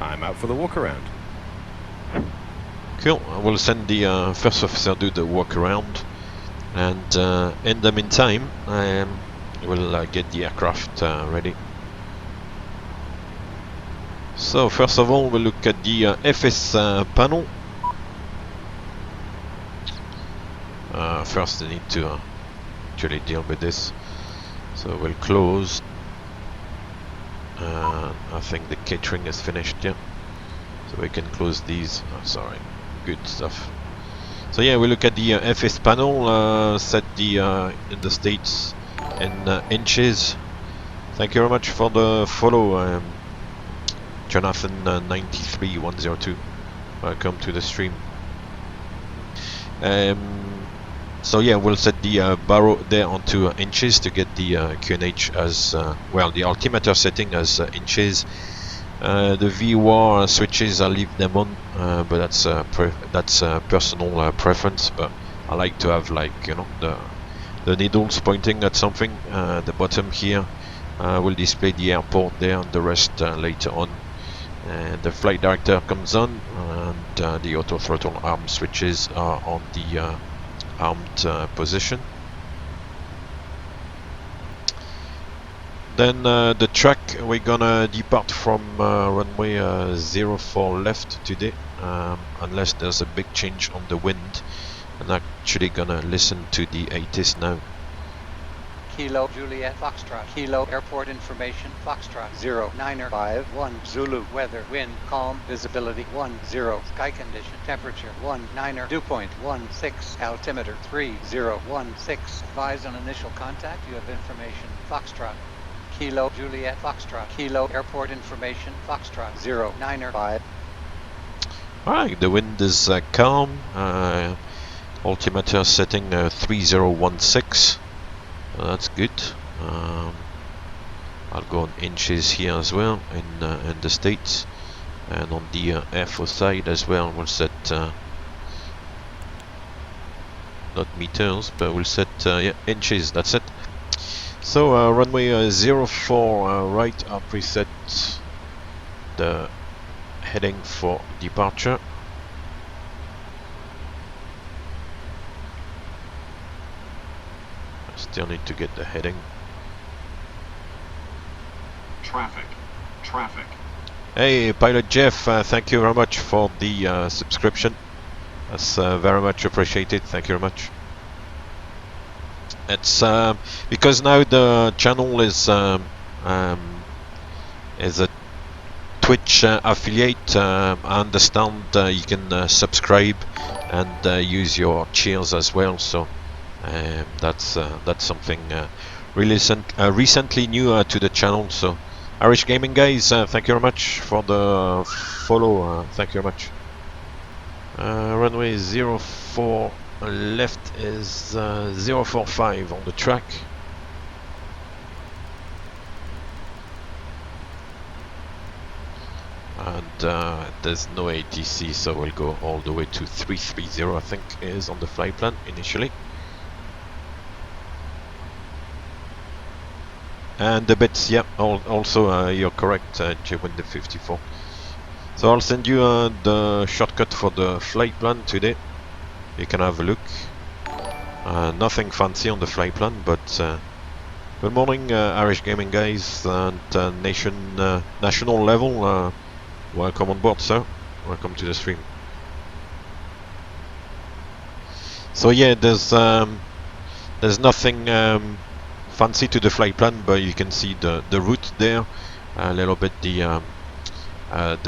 I'm out for the walk around. Cool. I will send the first officer do the walk around, and in the meantime, we'll get the aircraft ready. So first of all, we'll look at the FS panel. First, I need to actually deal with this. So we'll close. I think the catering is finished, yeah. So we can close these. Oh, sorry, good stuff. So yeah, we look at the FS panel. Set the in the States in inches. Thank you very much for the follow, Jonathan 93102. Welcome to the stream. So yeah, we'll set the barrow there onto inches to get the QNH as well. The altimeter setting as inches. The VWAR switches, I'll leave them on, but that's personal preference. But I like to have, like, you know, the needles pointing at something. The bottom here will display the airport there, and the rest later on. And the flight director comes on, and the auto throttle arm switches are on the armed position. Then the track, we're gonna depart from runway 04 left today, unless there's a big change on the wind. I'm actually gonna listen to the ATIS now. Kilo Juliet Foxtrot, Kilo Airport Information Foxtrot 0951 Zulu, weather, wind, calm, visibility 10, sky condition, temperature 19, dew point 16, altimeter 3016, advise on initial contact, you have information Foxtrot. Kilo Juliet Foxtrot, Kilo Airport Information Foxtrot 095. Alright, the wind is calm, altimeter setting 3016. That's good. I'll go on inches here as well in the States, and on the FO side as well we'll set not meters, but we'll set yeah, inches. That's it. So runway 04 right, I'll preset the heading for departure. Still need to get the heading. Traffic. Hey, Pilot Jeff, thank you very much for the subscription. That's very much appreciated. Thank you very much. It's because now the channel is a Twitch affiliate. I understand you can subscribe and use your cheers as well. So. That's something really recently new to the channel. So Irish Gaming guys, thank you very much for the follow. Thank you very much. Runway 04 left is 045 on the track. And there's no ATC, so we'll go all the way to 330, I think is on the flight plan initially. And the bits, yeah, also you're correct, J-Wind 54. So I'll send you the shortcut for the flight plan today. You can have a look. Nothing fancy on the flight plan, but good morning, Irish Gaming guys, and national level. Welcome on board, sir. Welcome to the stream. So yeah, there's nothing fancy to the flight plan, but you can see the route there, a little bit the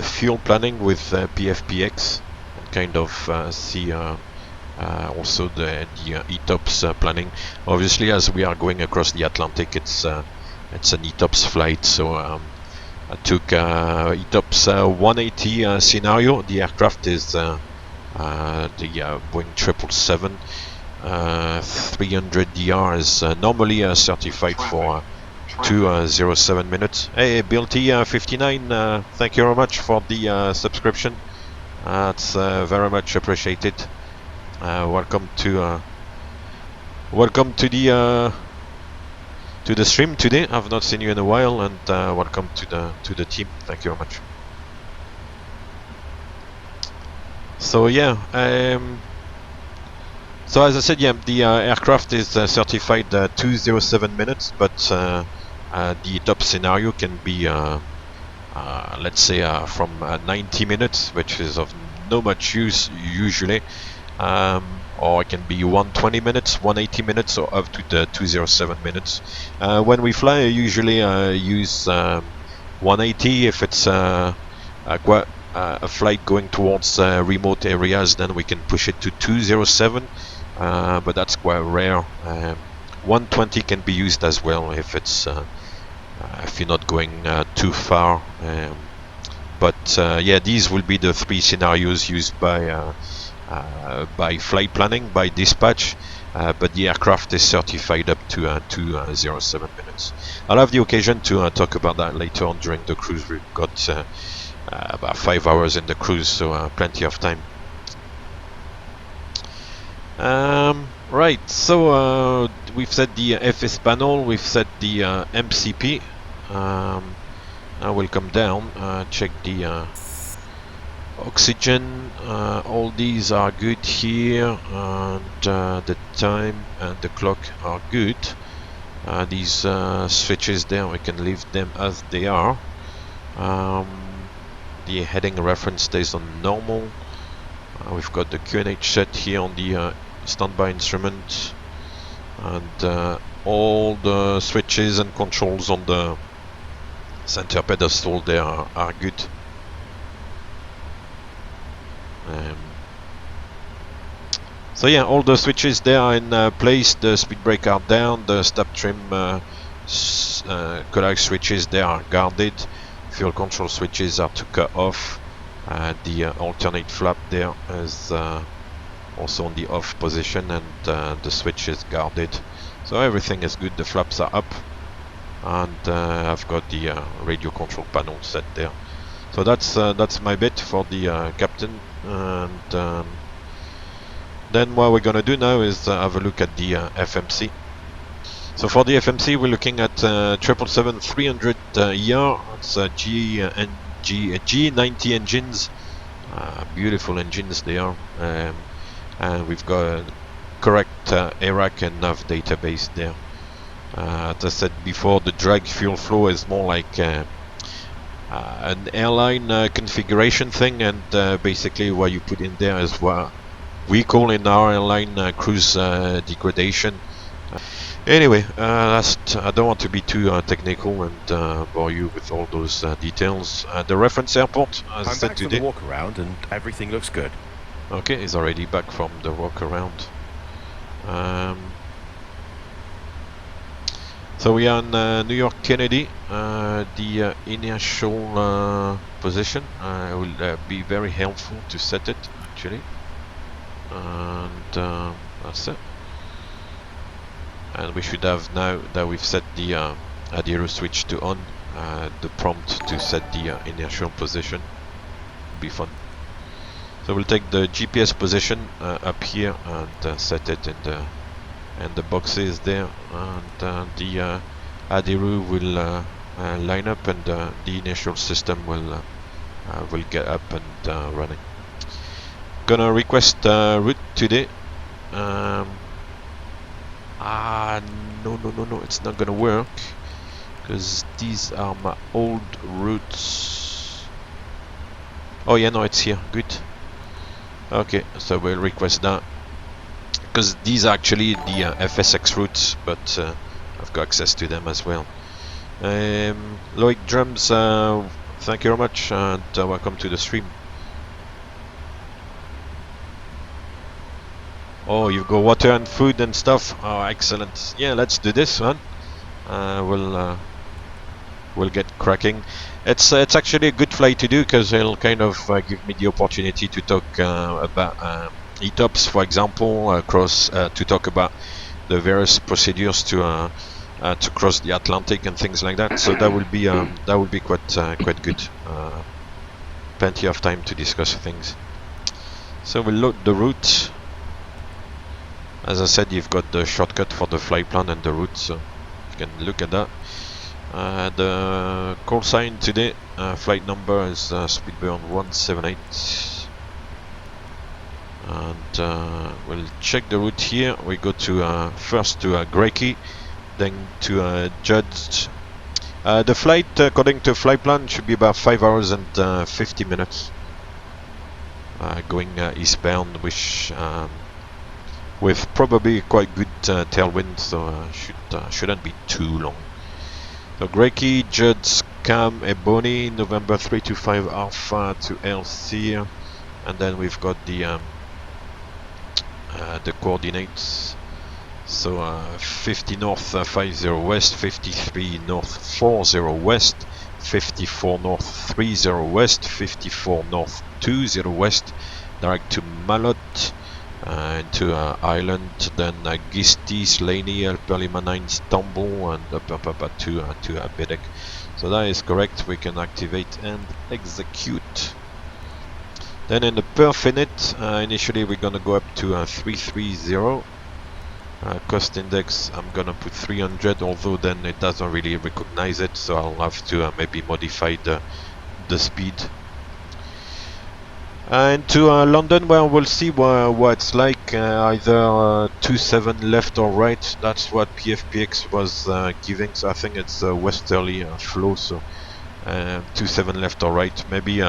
fuel planning with PFPX, and kind of see also the ETOPS planning. Obviously, as we are going across the Atlantic, it's an ETOPS flight, so I took ETOPS 180 scenario. The aircraft is the Boeing 777. 300 DR is normally certified for 207 minutes. Hey, BLT 59, thank you very much for the subscription. That's very much appreciated. Welcome to the stream today. I've not seen you in a while, and welcome to the team. Thank you very much. So yeah, so as I said, yeah, the aircraft is certified 207 minutes, but the top scenario can be, let's say, from 90 minutes, which is of no much use usually, or it can be 120 minutes, 180 minutes, or up to the 207 minutes. When we fly, I usually use 180 if it's a flight going towards remote areas, then we can push it to 207, but that's quite rare. 120 can be used as well if you're not going too far. But yeah, these will be the three scenarios used by flight planning, by dispatch, but the aircraft is certified up to 207 minutes. I'll have the occasion to talk about that later on during the cruise. We've got about 5 hours in the cruise, so plenty of time. Right, so we've set the FS panel, we've set the MCP. Now we'll come down, check the oxygen. All these are good here, and the time and the clock are good. These switches there, we can leave them as they are. The heading reference stays on normal. We've got the QNH set here on the standby instrument, and all the switches and controls on the center pedestal there are good. So yeah, all the switches there are in place. The speed brake are down, the step trim collage switches there are guarded, fuel control switches are to cut off, the alternate flap there is also on the off position, and the switch is guarded, so everything is good. The flaps are up, and I've got the radio control panel set there. So that's my bit for the captain, and then what we're gonna do now is have a look at the FMC. So for the FMC, we're looking at 777-300 ER. It's G90 engines, beautiful engines they are, and we've got a correct ARAC and nav database there. As I said before, the drag fuel flow is more like an airline configuration thing, and basically what you put in there is what we call in our airline cruise degradation. Anyway, I don't want to be too technical and bore you with all those details. The reference airport, as I said today. I'm back from the walk around and everything looks good. Okay, he's already back from the walk around. So we are in New York Kennedy, the initial position. Will be very helpful to set it actually, and that's it. And we should have, now that we've set the ADIRO switch to on, the prompt to set the inertial position. Be fun. So we'll take the GPS position up here and set it in the boxes there, and the ADIRO will line up, and the inertial system will get up and running. Gonna request route today. No, it's not gonna work because these are my old routes. Oh yeah, no, it's here. Good. Okay, so we'll request that because these are actually the FSX routes, but I've got access to them as well. Loic Drums, thank you very much, and welcome to the stream. Oh, you've got water and food and stuff. Oh, excellent. Yeah, let's do this one. We'll get cracking. It's actually a good flight to do because it'll kind of give me the opportunity to talk about ETOPS, for example, to talk about the various procedures to cross the Atlantic and things like that. So that will be quite good. Plenty of time to discuss things. So we'll load the route. As I said, you've got the shortcut for the flight plan and the route, so you can look at that. The call sign today, flight number is Speedburn 178. and we'll check the route here. We go to first to Grecky, then to Judge. The flight, according to flight plan, should be about 5 hours and 50 minutes. Going eastbound, which with probably quite good tailwind, so shouldn't be too long. So Grecky, Judd, Cam, Ebony, November 325 Alpha to LC, and then we've got the coordinates. So 50 north 50 west, 53 north 40 west, 54 north 30 west, 54 north 20 west, direct to Malot, into Island, then Gisti, Slaney, Alper Lima 9, Istanbul, and up to Bedek. So that is correct. We can activate and execute. Then in the Perf init, initially we're gonna go up to 330. Cost index, I'm gonna put 300, although then it doesn't really recognize it, so I'll have to maybe modify the speed. And to London, well, we'll see what it's like, either 27 left or right. That's what PFPX was giving, so I think it's a westerly flow, so 27 left or right. Maybe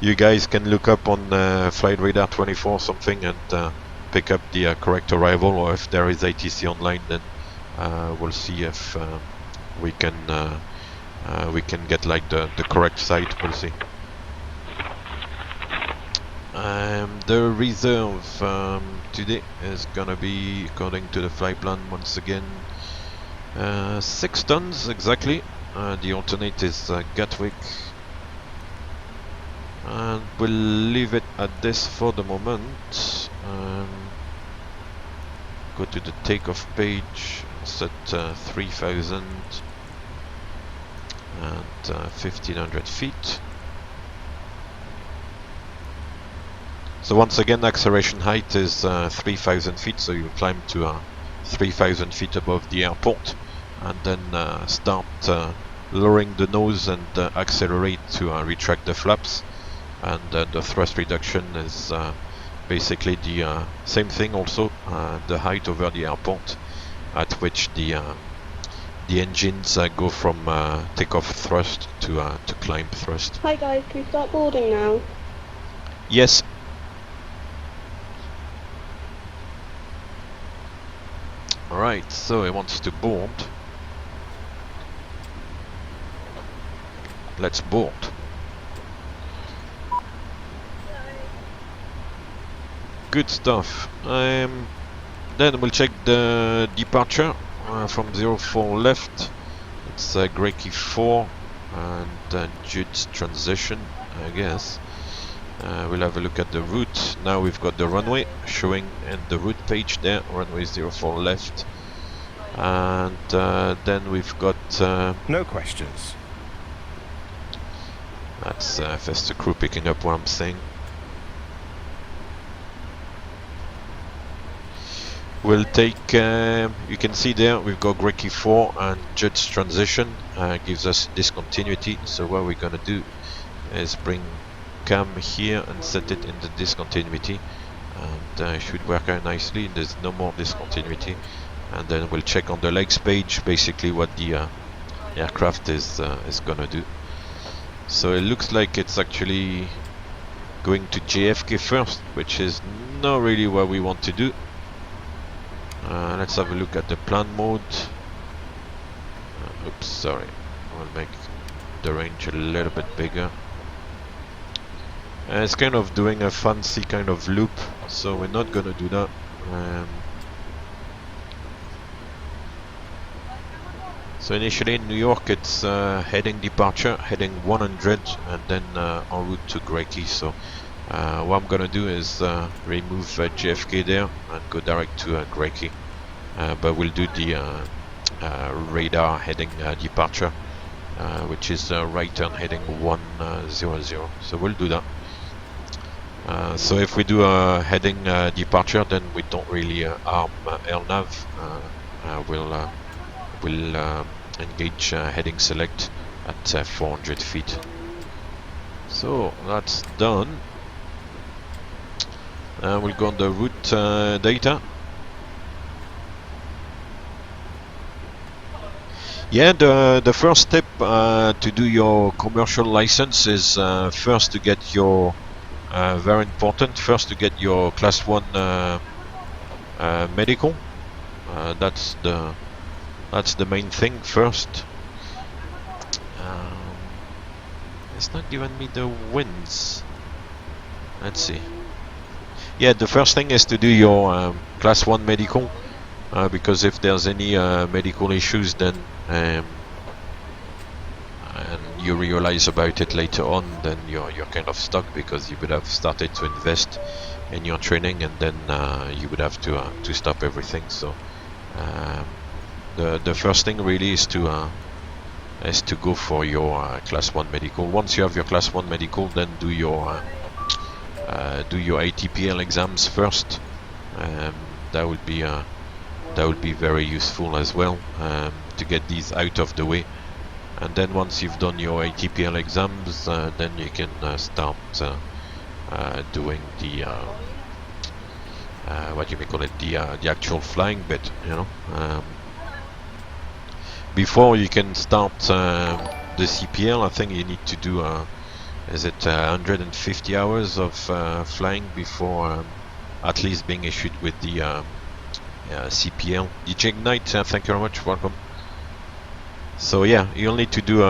you guys can look up on Flight Radar 24 or something and pick up the correct arrival, or if there is ATC online, then we'll see if we can get like the correct site. We'll see. The reserve today is gonna be, according to the flight plan, once again 6 tons exactly. The alternate is Gatwick, and we'll leave it at this for the moment. Go to the takeoff page, set 3000 and 1500 feet. So once again, acceleration height is 3000 feet, so you climb to 3000 feet above the airport, and then start lowering the nose and accelerate to retract the flaps. And the thrust reduction is basically the same thing also, the height over the airport, at which the engines go from takeoff thrust to climb thrust. Hi guys, can we start boarding now? Yes. Alright, so it wants to board. Let's board. Good stuff. Then we'll check the departure from 04 left. It's Grecky 4 and Jude's transition, I guess. We'll have a look at the route. Now we've got the runway showing in the route page there, runway 04 left. And then we've got... no questions. That's Fester crew picking up what I'm saying. We'll take, you can see there, we've got Grecky 4 and Judd's transition, gives us discontinuity. So what we're gonna do is bring Cam here and set it in the discontinuity, and it should work out nicely. There's no more discontinuity, and then we'll check on the legs page basically what the aircraft is gonna do. So it looks like it's actually going to JFK first, which is not really what we want to do. Let's have a look at the plan mode. Oops, sorry. We'll make the range a little bit bigger. It's kind of doing a fancy kind of loop, so we're not gonna do that. So initially in New York, it's heading departure, heading 100, and then en route to Grecky. So what I'm gonna do is remove JFK there and go direct to Grecky. But we'll do the radar heading departure, which is right turn heading 100. So we'll do that. So if we do a heading departure, then we don't really arm LNAV. We'll engage heading select at 400 feet. So that's done. We'll go on the route data. Yeah, the first step to do your commercial license is first to get your very important. First to get your class 1 medical. That's the main thing first. It's not giving me the wins. Let's see. Yeah, the first thing is to do your class 1 medical, because if there's any medical issues, then and you realize about it later on, then you're kind of stuck, because you would have started to invest in your training, and then you would have to stop everything. So the first thing really is to go for your class 1 medical. Once you have your class 1 medical, then do your ATPL exams first. That would be very useful as well, to get these out of the way. And then once you've done your ATPL exams, then you can start doing the what you may call it, the actual flying bit, you know. Before you can start the CPL, I think you need to do is it 150 hours of flying before at least being issued with the CPL. DJ Ignite, thank you very much, welcome. So yeah, you'll need to do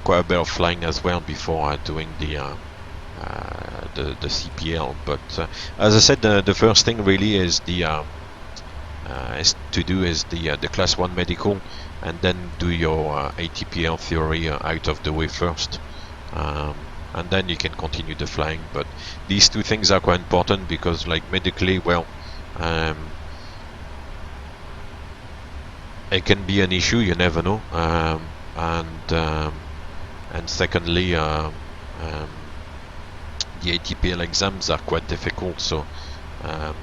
quite a bit of flying as well before doing the CPL. But as I said, the first thing really is the class 1 medical, and then do your ATPL theory out of the way first, and then you can continue the flying. But these two things are quite important, because like medically, well, it can be an issue, you never know, and secondly, the ATPL exams are quite difficult, so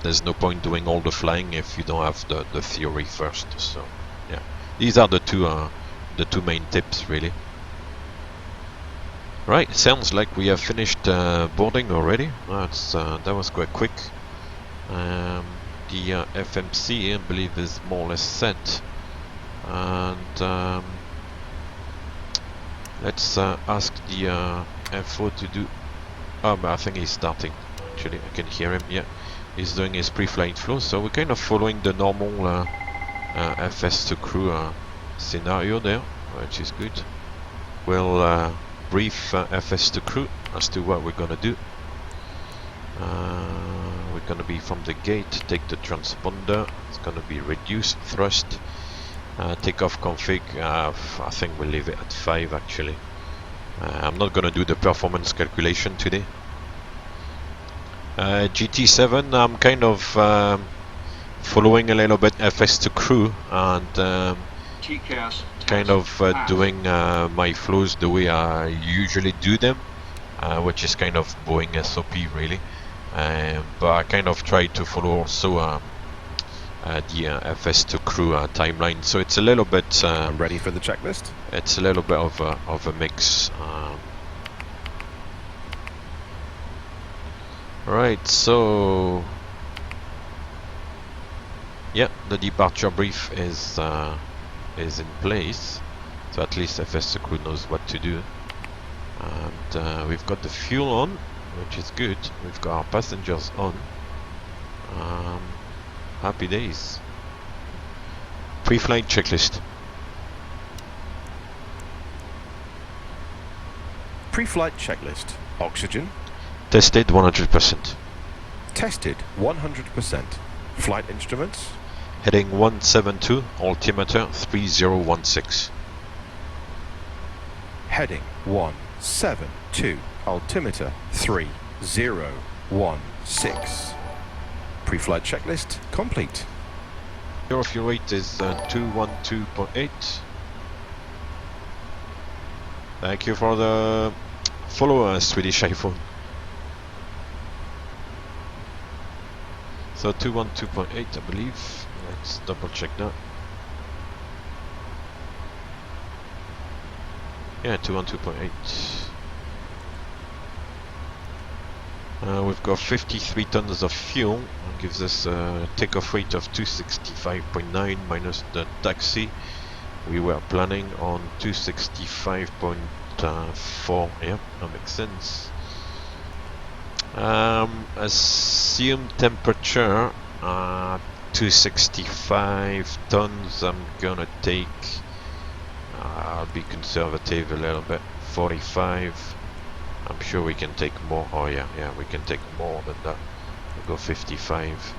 there's no point doing all the flying if you don't have the theory first. So yeah, these are the two main tips really. Right, sounds like we have finished boarding already. That was quite quick. The FMC, I believe, is more or less set, and let's ask the FO to do. Oh, but I think he's starting. Actually, I can hear him. Yeah, he's doing his pre-flight flow. So we're kind of following the normal FS to crew scenario there, which is good. We'll brief FS to crew as to what we're gonna do. We're gonna be from the gate, take the transponder. It's gonna be reduced thrust. Takeoff config, I think we'll leave it at 5 actually. I'm not gonna do the performance calculation today. GT7, I'm kind of following a little bit FS to crew, and kind of doing my flows the way I usually do them, which is kind of Boeing SOP really. But I kind of try to follow also the FS to crew timeline, so it's a little bit. I'm ready for the checklist. It's a little bit of a mix. Right, so yeah, the departure brief is in place, so at least FS to crew knows what to do. And we've got the fuel on, which is good. We've got our passengers on. Happy days. Pre-flight checklist. Pre-flight checklist. Oxygen. Tested 100%. Tested 100%. Flight instruments. Heading 172, altimeter 3016. Heading 172, altimeter 3016. Pre-flight checklist complete. Your fuel rate is 212.8. Thank you for the follow, Swedish iPhone. So 212.8, I believe. Let's double check that. Yeah, 212.8. We've got 53 tons of fuel. It gives us a takeoff rate of 265.9 minus the taxi. We were planning on 265.4. Yep, that makes sense. Assumed temperature 265 tons. I'm gonna take, I'll be conservative a little bit, 45. I'm sure we can take more. Oh yeah, we can take more than that. We'll go 55.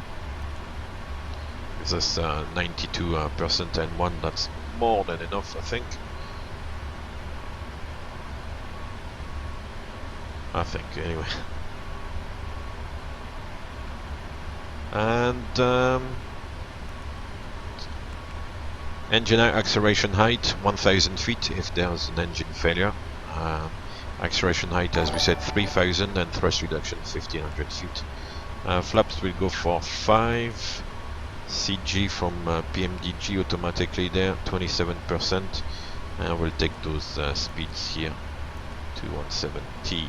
Gives us 92% and one. That's more than enough, I think. Anyway. And engine acceleration height 1000 feet if there's an engine failure. Acceleration height, as we said, 3000, and thrust reduction 1500 feet. Flaps will go for 5. CG from PMDG automatically there, 27%. And we'll take those speeds here to 170.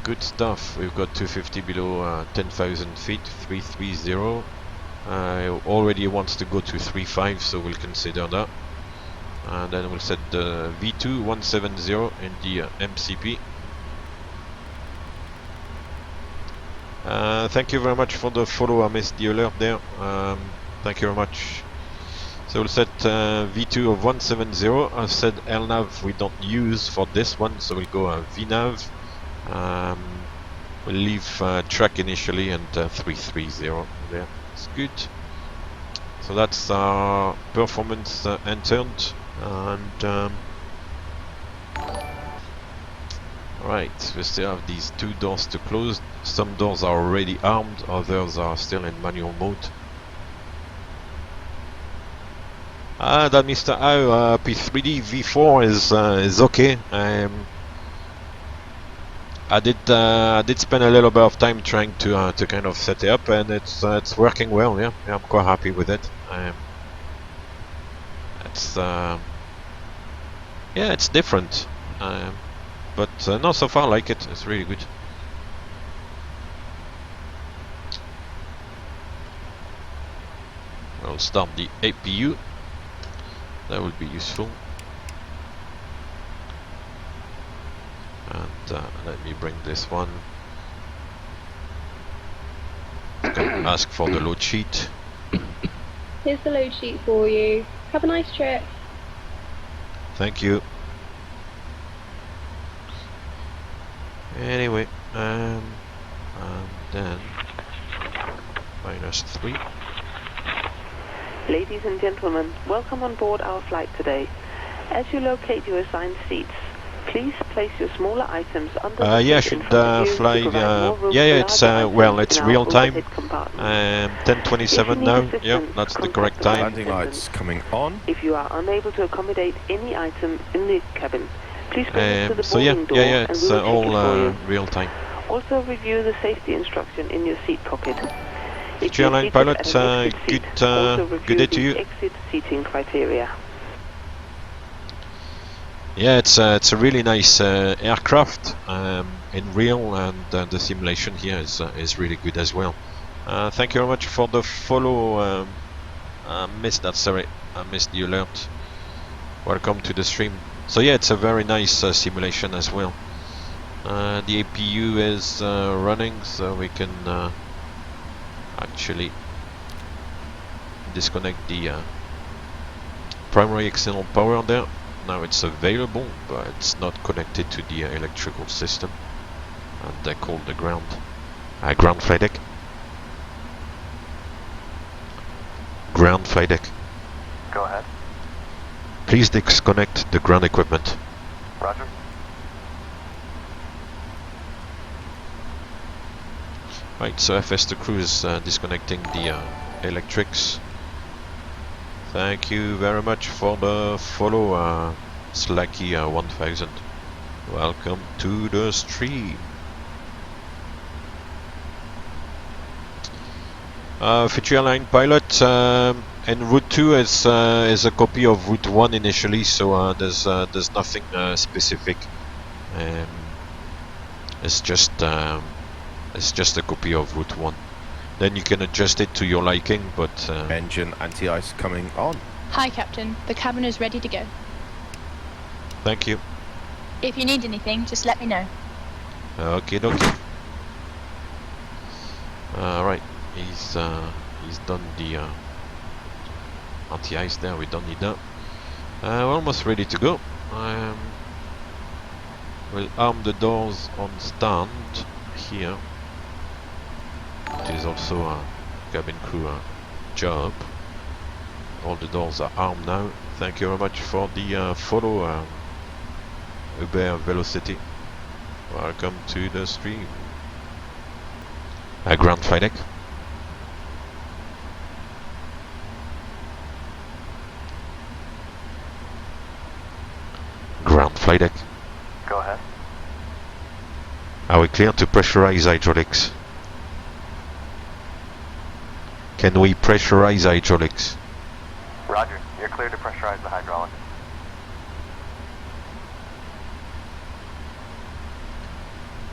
Good stuff. We've got 250 below 10,000 feet, 330. Already wants to go to 35, so we'll consider that. And then we'll set the V2 170 in the MCP. Thank you very much for the follow. I missed the alert there. Thank you very much. So we'll set V2 of 170. I've said LNAV we don't use for this one, so we'll go VNAV. We'll leave track initially and 330 there. It's good. So that's our performance entered. And right, we still have these two doors to close. Some doors are already armed, others are still in manual mode. That Mr. O, P3D V4 is okay. I did spend a little bit of time trying to kind of set it up, and it's working well. Yeah, I'm quite happy with it. It's different, but no, so far I like it. It's really good. I'll start the APU. That would be useful. And let me bring this one. I can ask for the load sheet. Here's the load sheet for you. Have a nice trip. Thank you. Anyway, and then -3. Ladies and gentlemen, welcome on board our flight today. As you locate your assigned seats, please place your smaller items under the yeah, I seat in should front of you fly. to provide more room Yeah, for it's larger well, items it's in our real time. overhead compartment. 10:27 need now. assistance, Yep, that's the contact correct the time. Landing lights coming on. If you are unable to accommodate any item in the cabin, please bring it to the So yeah, boarding door yeah, and it's we will take it for all you. real time. Also review the safety instruction in your seat pocket. If Future you're airline seated pilot, at an exit seat, also good review day to the you. exit seating criteria. Yeah, it's a really nice aircraft in real, and the simulation here is really good as well. Thank you very much for the follow. I missed that, sorry, I missed the alert. Welcome to the stream. So yeah, it's a very nice simulation as well. The APU is running, so we can actually disconnect the primary external power there. Now it's available, but it's not connected to the electrical system, and I call the ground flight deck. Ground flight deck. Go ahead. Please disconnect the ground equipment. Roger. Right, so FS to crew is disconnecting the electrics. Thank you very much for the follow, Slacky 1000. Welcome to the stream. Future airline pilot, and Route 2 is a copy of Route 1 initially, so there's nothing specific. It's just a copy of Route 1. Then you can adjust it to your liking, but Engine anti-ice coming on. Hi, Captain. The cabin is ready to go. thank you. If you need anything, just let me know. Okay, dokie. Right, he's done the anti-ice there. We don't need that. We're almost ready to go. We'll arm the doors on stand here. It is also a cabin crew job. All the doors are armed now. Thank you very much for the follow, Uber Velocity. Welcome to the stream. Ground flight deck. Ground flight deck. Go ahead. Are we clear to pressurize hydraulics? Can we pressurize hydraulics? Roger. You're clear to pressurize the hydraulics.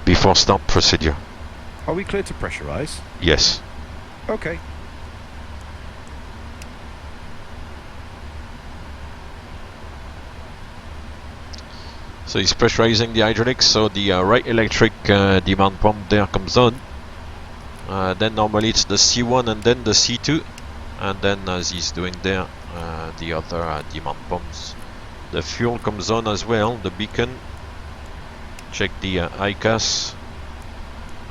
Before start procedure. Are we clear to pressurize? Yes. Okay. So he's pressurizing the hydraulics, so the right electric demand pump there comes on. Then normally it's the C1 and then the C2, and then as he's doing there, the other demand pumps. The fuel comes on as well, the beacon. Check the ICAS,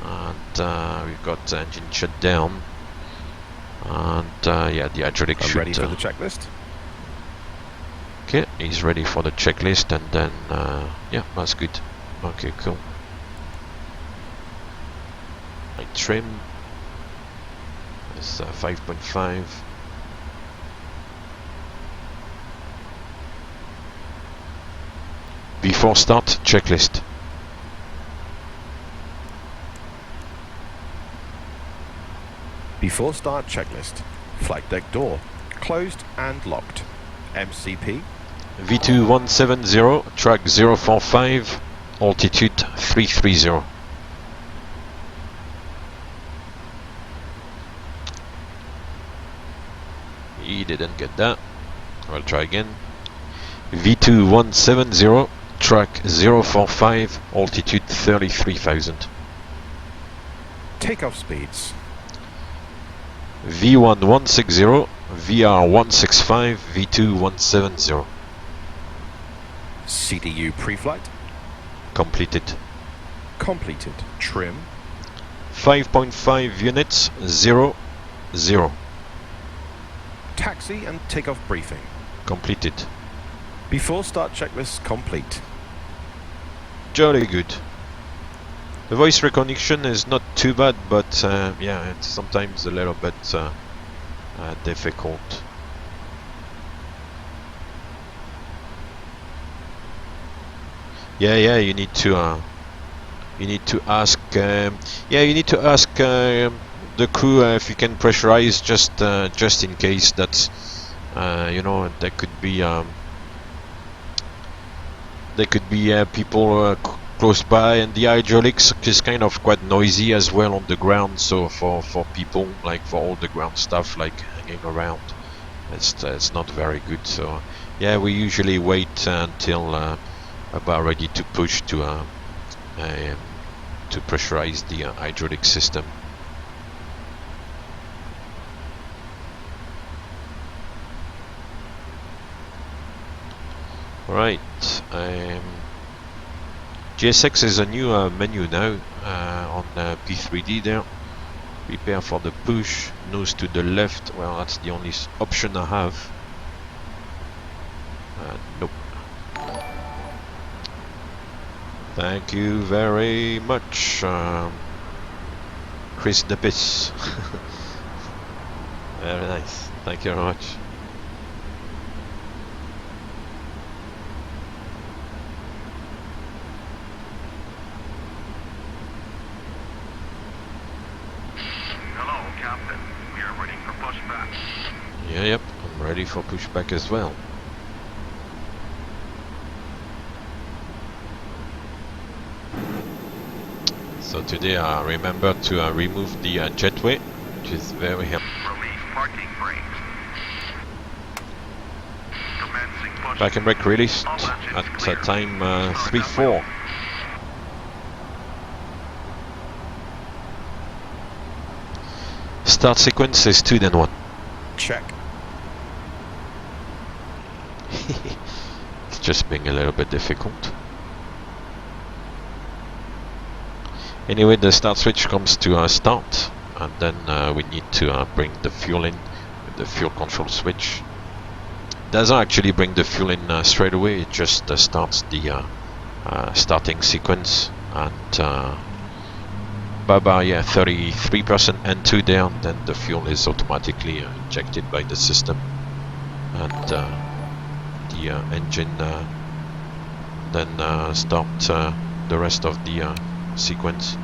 and we've got engine shut down, and yeah, the hydraulic I'm should. ready for the checklist. Okay, he's ready for the checklist, and then yeah, that's good. Okay, cool. Right, trim is 5.5. Before start, checklist. Before start checklist. Flight deck door. Closed and locked. MCP. V2170, track 045, altitude 330. He didn't get that. I'll try again. V2170, track 045, altitude 33,000. Takeoff speeds. V1160, VR165, V2170. CDU pre-flight. Completed. Completed. Trim. 5.5 units, 0, 0. Taxi and takeoff briefing. Completed. Before start checklist complete. Jolly good. The voice recognition is not too bad, but yeah, it's sometimes a little bit difficult. Yeah, you need to ask. Yeah, you need to ask the crew if you can pressurize, just in case that you know, there could be people close by, and the hydraulics is kind of quite noisy as well on the ground. So for people, like for all the ground stuff, like hanging around, it's not very good. So yeah, we usually wait until about ready to push to pressurize the hydraulic system. Right. GSX is a new menu now on P3D there. Prepare for the push, nose to the left. Well, that's the only option I have. Nope. Thank you very much, Chris Depis. Very nice. Thank you very much. Yep, I'm ready for pushback as well. So today I remember to remove the jetway, which is very helpful. Relief parking brake. Commencing push. Parking brake released All engines at clear. time Start 3-4. Start sequence is 2 then 1. Check. It's just being a little bit difficult. Anyway, the start switch comes to start, and then we need to bring the fuel in with the fuel control switch. Doesn't actually bring the fuel in straight away, it just starts the starting sequence, and yeah, 33% N2 there, and then the fuel is automatically injected by the system, and the engine then start the rest of the sequence.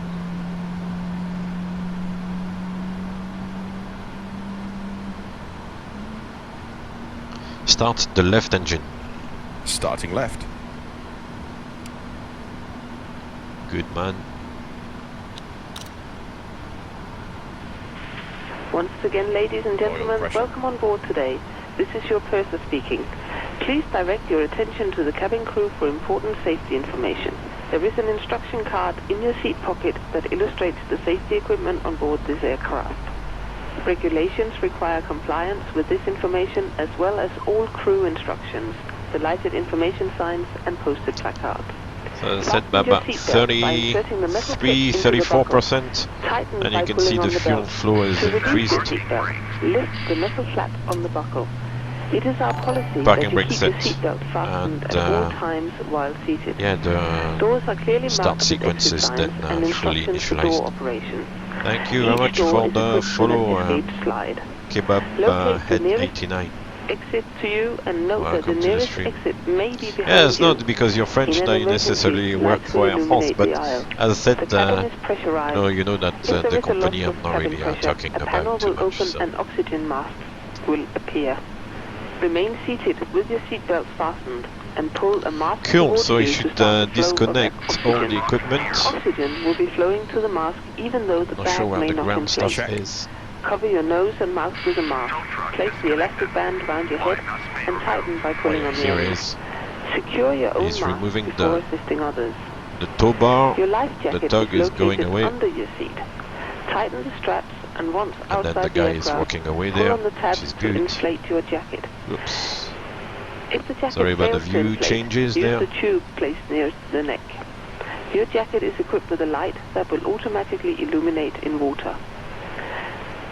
Start the left engine. Starting left. Good man. Once again, ladies and gentlemen, pressure. welcome on board today. This is your purser speaking. Please direct your attention to the cabin crew for important safety information. There is an instruction card in your seat pocket that illustrates the safety equipment on board this aircraft. Regulations require compliance with this information as well as all crew instructions, the lighted information signs and posted placards. So as I said, about 33-34%, and you can see the fuel flow is increased. Lift the metal flap on the buckle. It is our policy Parking that you brake keep your set. seatbelt fastened And, at all times while seated. Yeah, the Doors are clearly start marked with sequence exit is signs then and fully instructions for door initialized. operation. Thank you very Each much door for is the equipped with follow, an escape slide. Kebab Locate the Head nearest 89. Exit to you and note Welcome that the to the nearest stream. exit may be behind Yeah, it's you. not because you're French In an that you emergency, necessarily work lights for will Air France, illuminate but the aisle. as I said, The cabin is pressurized. no, you know that If there the is a company loss I'm of not cabin really pressure, talking a panel about too will much. open So. and oxygen masks will appear. Remain seated with your seatbelts fastened and pull a mask Cool, towards so you to should start the flow of disconnect all oxygen. the equipment. Oxygen will be flowing to the mask even though the Not bag sure where may the not ground inflate. stuff is. Cover your nose and mouth with a mask. Place the elastic band around your head and tighten by Oh pulling yeah, on the here end. is. Secure your own He's mask removing before assisting others. The tow bar, Your life jacket dog is going located away. under your seat. Tighten the straps and once and then outside the guy is aircraft, walking away pull there, on the which tabs is to good. inflate your jacket. Oops. If the jacket Sorry about the fails to view inflate, changes use there. the tube placed nearest the neck. Your jacket is equipped with a light that will automatically illuminate in water.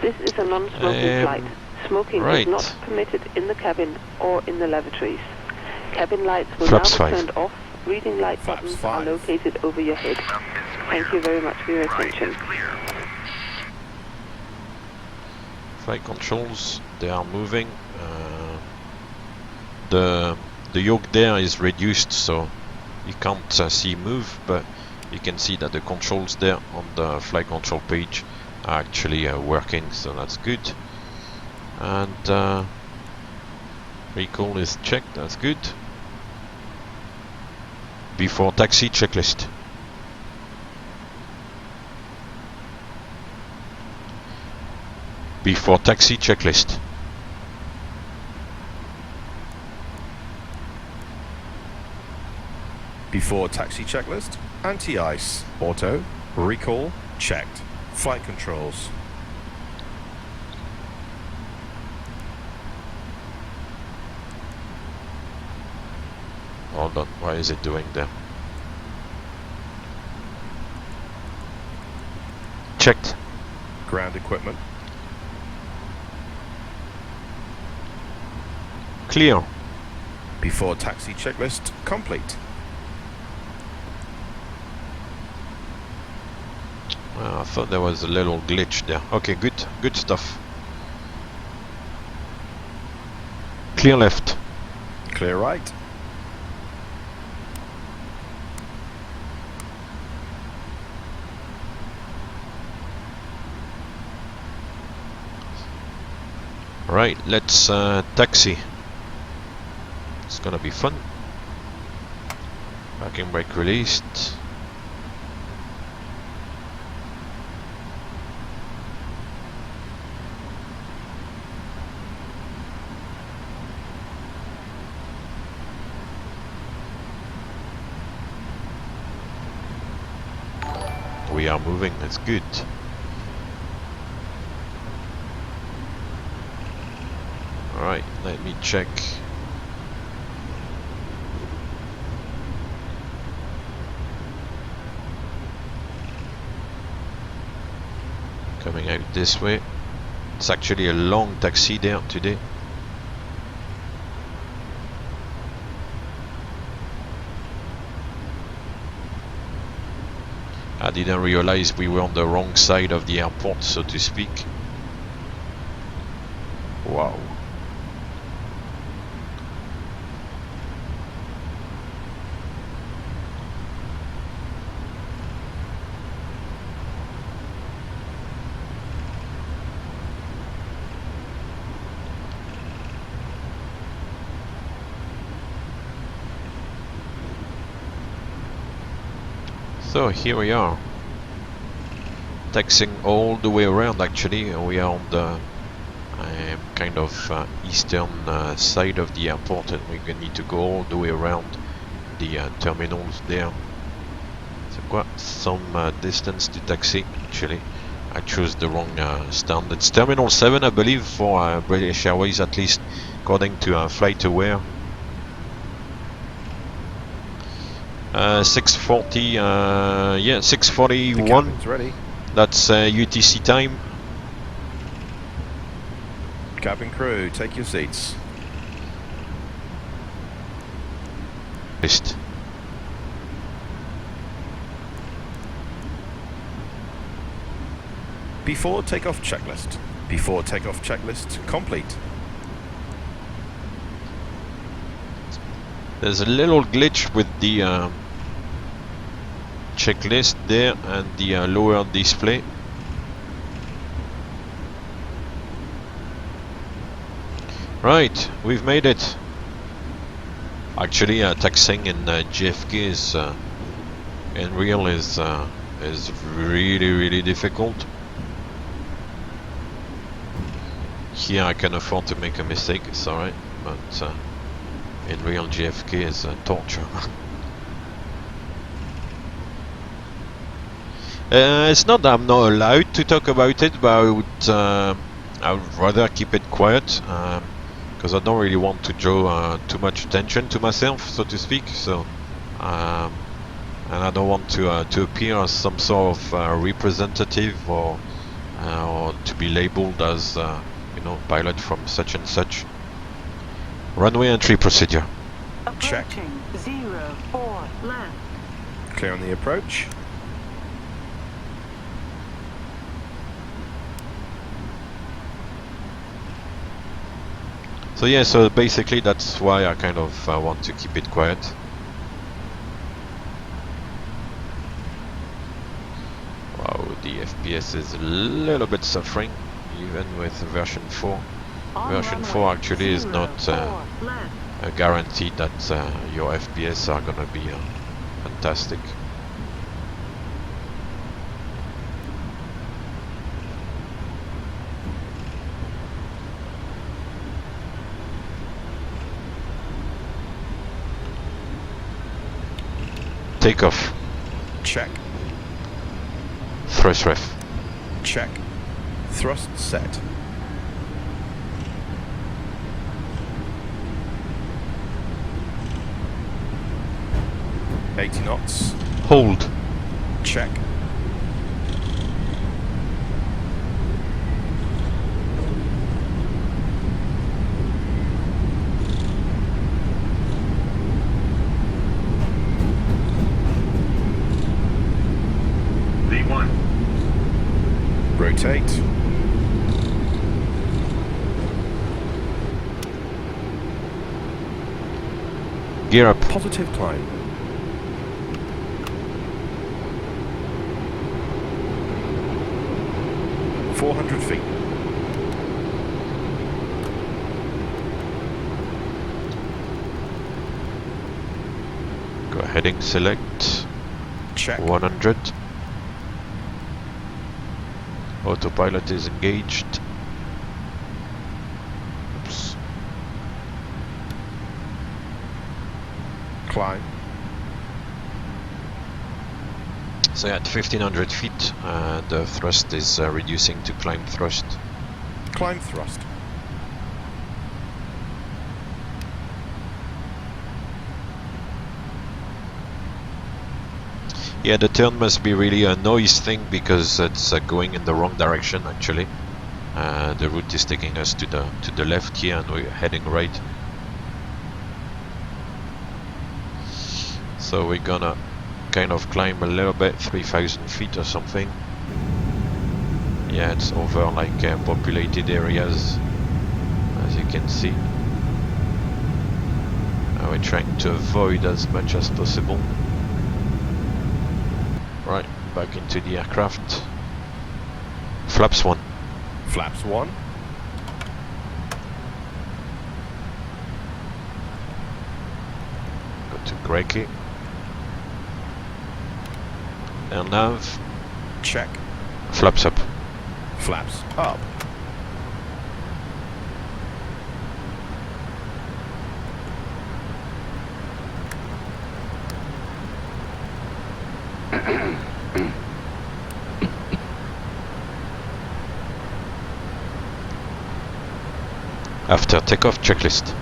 This is a non-smoking flight. Smoking right. is not permitted in the cabin or in the lavatories. Cabin lights will Flaps now 5. be turned off. Reading light Flaps buttons 5. are located over your head. Thank you very much for your attention. Flight controls, they are moving. The yoke there is reduced, so you can't see move, but you can see that the controls there on the flight control page are actually working, so that's good. And recall is checked, that's good. Before taxi checklist. Before taxi checklist. Before taxi checklist, anti-ice, auto, recall, checked. Flight controls. Hold on, what is it doing there? Checked. Ground equipment. Clear. Before taxi checklist, complete. Well, I thought there was a little glitch there. Okay, good stuff. Clear left. Clear right. Right, let's taxi. It's gonna be fun. Parking brake released. we are moving. That's good. Alright, let me check. Coming out this way. It's actually a long taxi there today. I didn't realize we were on the wrong side of the airport, so to speak. Wow. So here we are, taxiing all the way around. Actually, we are on the kind of eastern side of the airport, and we're going to need to go all the way around the terminals there. So quite some distance to taxi. Actually, I chose the wrong stand. It's Terminal 7, I believe, for British Airways, at least according to FlightAware. 6:40, yeah, 6:41. Ready. That's UTC time. Cabin crew, take your seats. List. Before takeoff checklist. Before takeoff checklist complete. There's a little glitch with the checklist there and the lower display. Right, we've made it. Actually, taxiing in JFK is in real is really difficult. Here I can afford to make a mistake, it's alright, but in real JFK is torture. It's not that I'm not allowed to talk about it, but I would rather keep it quiet, because I don't really want to draw too much attention to myself, so to speak. So, and I don't want to appear as some sort of representative or to be labeled as you know, pilot from such and such. Runway entry procedure. Check. 04 left. Clear on the approach. So yeah, so basically that's why I kind of want to keep it quiet. Wow, the FPS is a little bit suffering, even with version 4. Version 4 actually is not a guarantee that your FPS are gonna be fantastic. Takeoff. Check. Thrust ref. Check. Thrust set. $80 knots. Hold. Check. V1. Rotate. Gear up. Positive climb. $400 feet. Go heading select. Check. 100. Autopilot is engaged. Oops. Climb. So at 1500 feet, the thrust is reducing to climb thrust. Climb thrust. Yeah, the turn must be really a noise thing because it's going in the wrong direction actually. The route is taking us to the left here and we're heading right. So we're gonna kind of climb a little bit, 3000 feet or something. Yeah, it's over like populated areas, as you can see. We're trying to avoid as much as possible. Right, back into the aircraft. Flaps 1. Flaps 1. Go to grey key. And nav. Check. Flaps up. Flaps up. After takeoff checklist.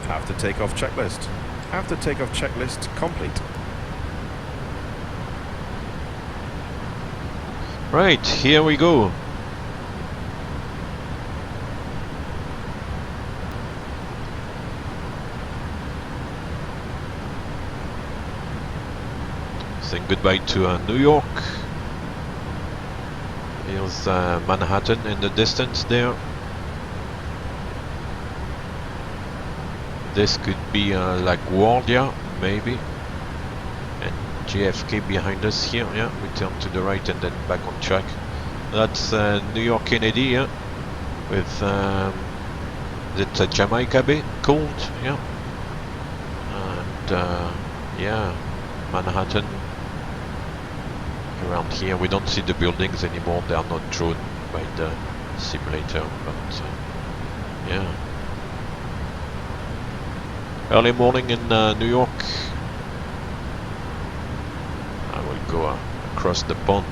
After takeoff checklist. After takeoff checklist complete. Right, here we go. Saying goodbye to New York. Here's Manhattan in the distance there. This could be like Wardia, maybe. And JFK behind us here. Yeah, we turn to the right and then back on track. That's New York Kennedy, yeah. With is it Jamaica Bay called? Yeah. And yeah, Manhattan. Around here, we don't see the buildings anymore. They are not drawn by the simulator, but yeah. Early morning in New York. I will go across the pond.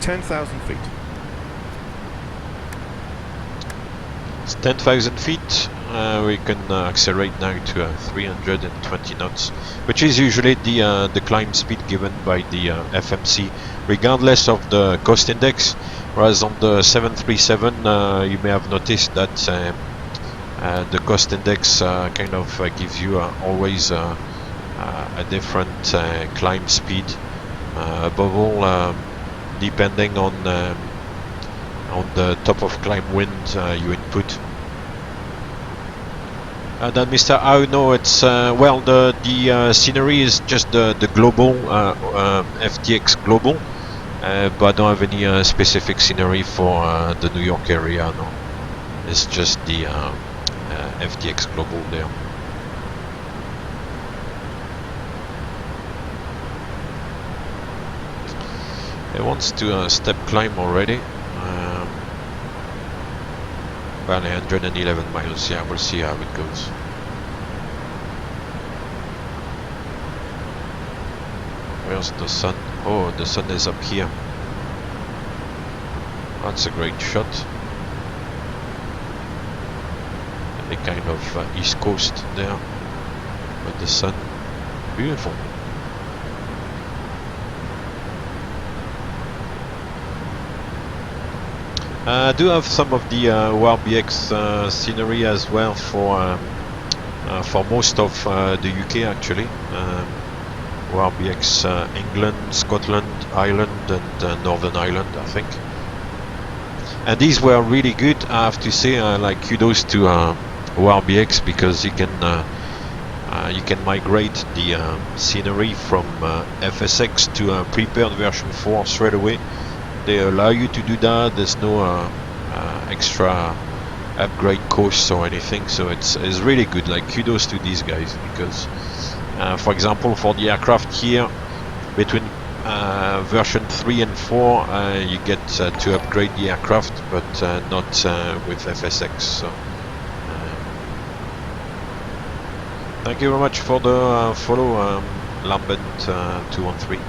$10,000 feet. It's 10,000 feet. We can accelerate now to 320 knots, which is usually the climb speed given by the FMC, regardless of the cost index. Whereas on the 737, you may have noticed that the cost index kind of gives you always a different climb speed. Above all, depending on the top of climb wind you input. And then Mr. Oh no, it's well, the scenery is just the global FTX global, but I don't have any specific scenery for the New York area. No, it's just the FTX global there. It wants to step climb already. Well, 111 miles, yeah, we'll see how it goes. Where's the sun? Oh, the sun is up here. That's a great shot. The kind of east coast there with the sun. Beautiful. I do have some of the WRBX scenery as well for most of the UK actually. WRBX England, Scotland, Ireland and Northern Ireland, I think. And these were really good, I have to say. Like kudos to WRBX because you can migrate the scenery from FSX to prepared version 4 straight away. They allow you to do that. There's no extra upgrade costs or anything, so it's really good. Like kudos to these guys because, for example, for the aircraft here, between version 3 and 4 you get to upgrade the aircraft, but not with FSX. So thank you very much for the follow, Lambent 213.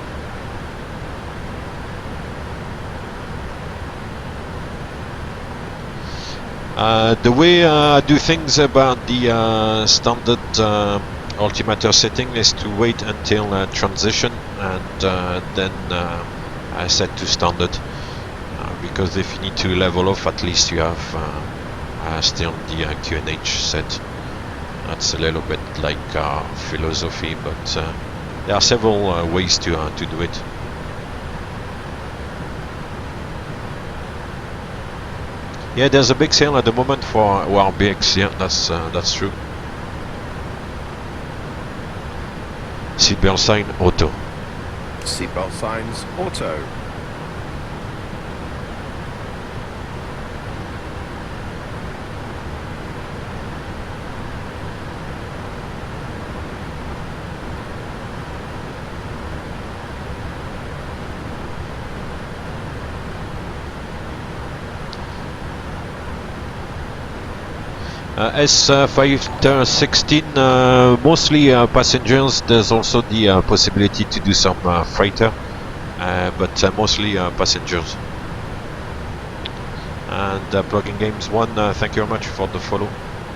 The way I do things about the standard altimeter setting is to wait until transition and then I set to standard, because if you need to level off, at least you have still the QNH set. That's a little bit like philosophy, but there are several ways to do it. Yeah, there's a big sale at the moment for WRBX. Yeah, that's true. Seatbelt sign auto. Seatbelt signs auto. S516, mostly passengers. There's also the possibility to do some freighter, but mostly passengers. And Plugin Games 1, thank you very much for the follow.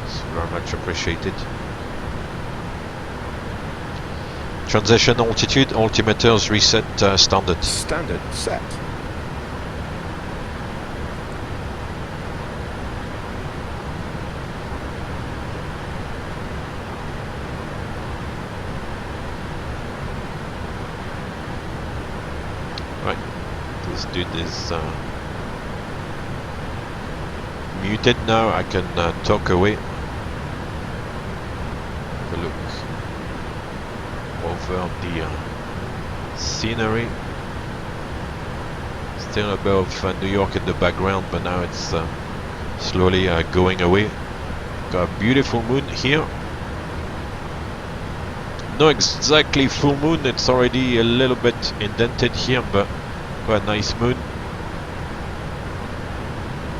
It's very much appreciated. Transition altitude, altimeters reset standard. Standard set. This dude is muted now. I can talk away. Have a look over the scenery. Still above New York in the background, but now it's slowly going away. Got a beautiful moon here. Not exactly full moon, it's already a little bit indented here, but quite a nice moon.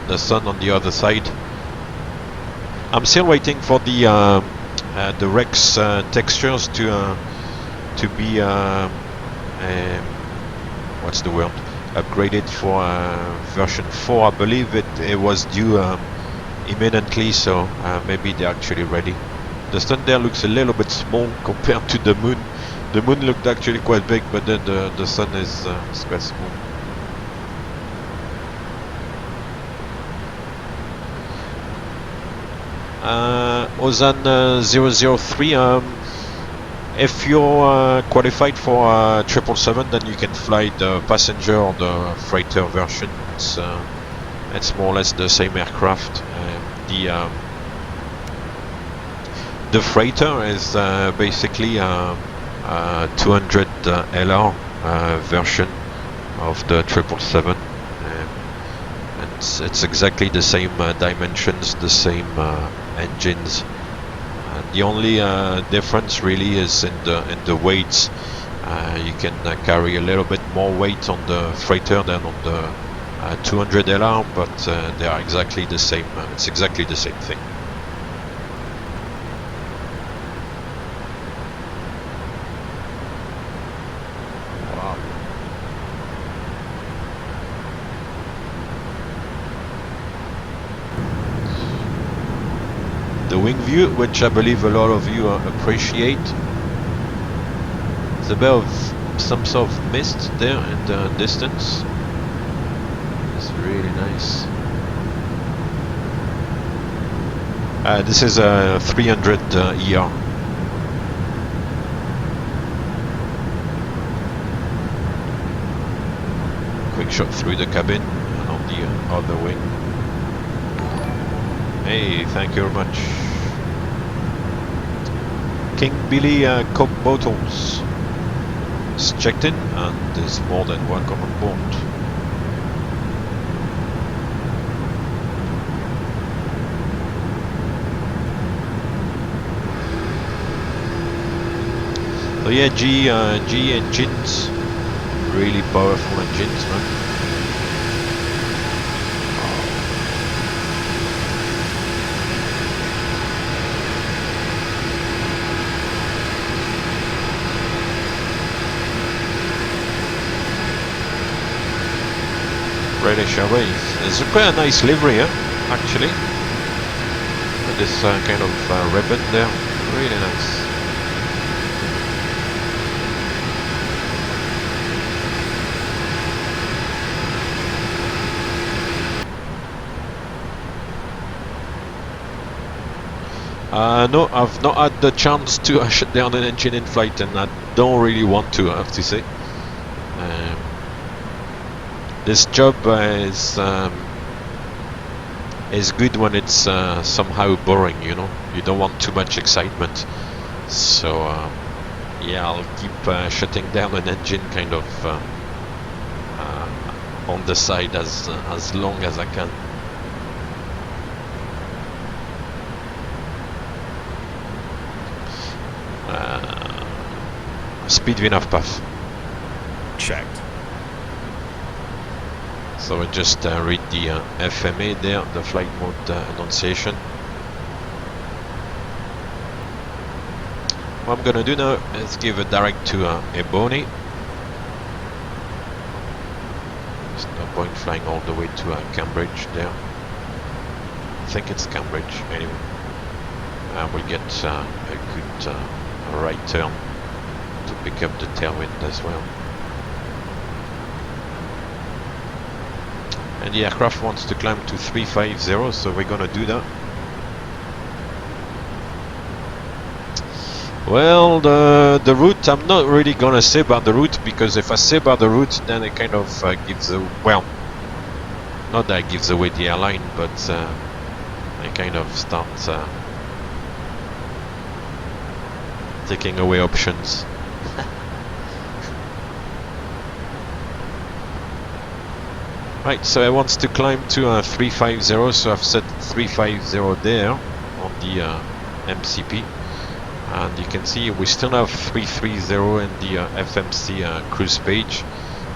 The sun on the other side. I'm still waiting for the Rex textures to be what's the word? Upgraded for version 4. I believe it was due imminently, so maybe they're actually ready. The sun there looks a little bit small compared to the moon. The moon looked actually quite big, but then the sun is quite small. Ozan 003, if you're qualified for 777, then you can fly the passenger or the freighter version. It's more or less the same aircraft. The freighter is basically 200 LR version of the 777. It's exactly the same dimensions, the same engines. The only difference really is in the weights. You can carry a little bit more weight on the freighter than on the 200 LR, but they are exactly the same. It's exactly the same thing. The wing view, which I believe a lot of you appreciate. There's a bit of some sort of mist there in the distance. It's really nice. This is a 300 ER. Quick shot through the cabin and on the other wing. Hey, thank you very much. King Billy Coke bottles is checked in and is more than welcome on board. So yeah, G engines really powerful engines, man. British Airways. It's quite a nice livery, actually. With this kind of ribbon there, really nice. No, I've not had the chance to shut down an engine in flight, and I don't really want to, I have to say. This job is good when it's somehow boring, you know. You don't want too much excitement. So yeah, I'll keep shutting down an engine kind of on the side as long as I can. Speed VNAV path. Checked. So I just read the FMA there, the flight mode annunciation. What I'm gonna do now is give a direct to Ebony. There's no point flying all the way to Cambridge there. I think it's Cambridge anyway. We'll get a good right turn to pick up the tailwind as well. And the aircraft wants to climb to 350, so we're gonna do that. Well, the route, I'm not really gonna say about the route, because if I say about the route, then it kind of gives a, well, not that it gives away the airline, but I kind of start taking away options. Right, so it wants to climb to 350, so I've set 350 there on the MCP, and you can see we still have 330 in the FMC cruise page.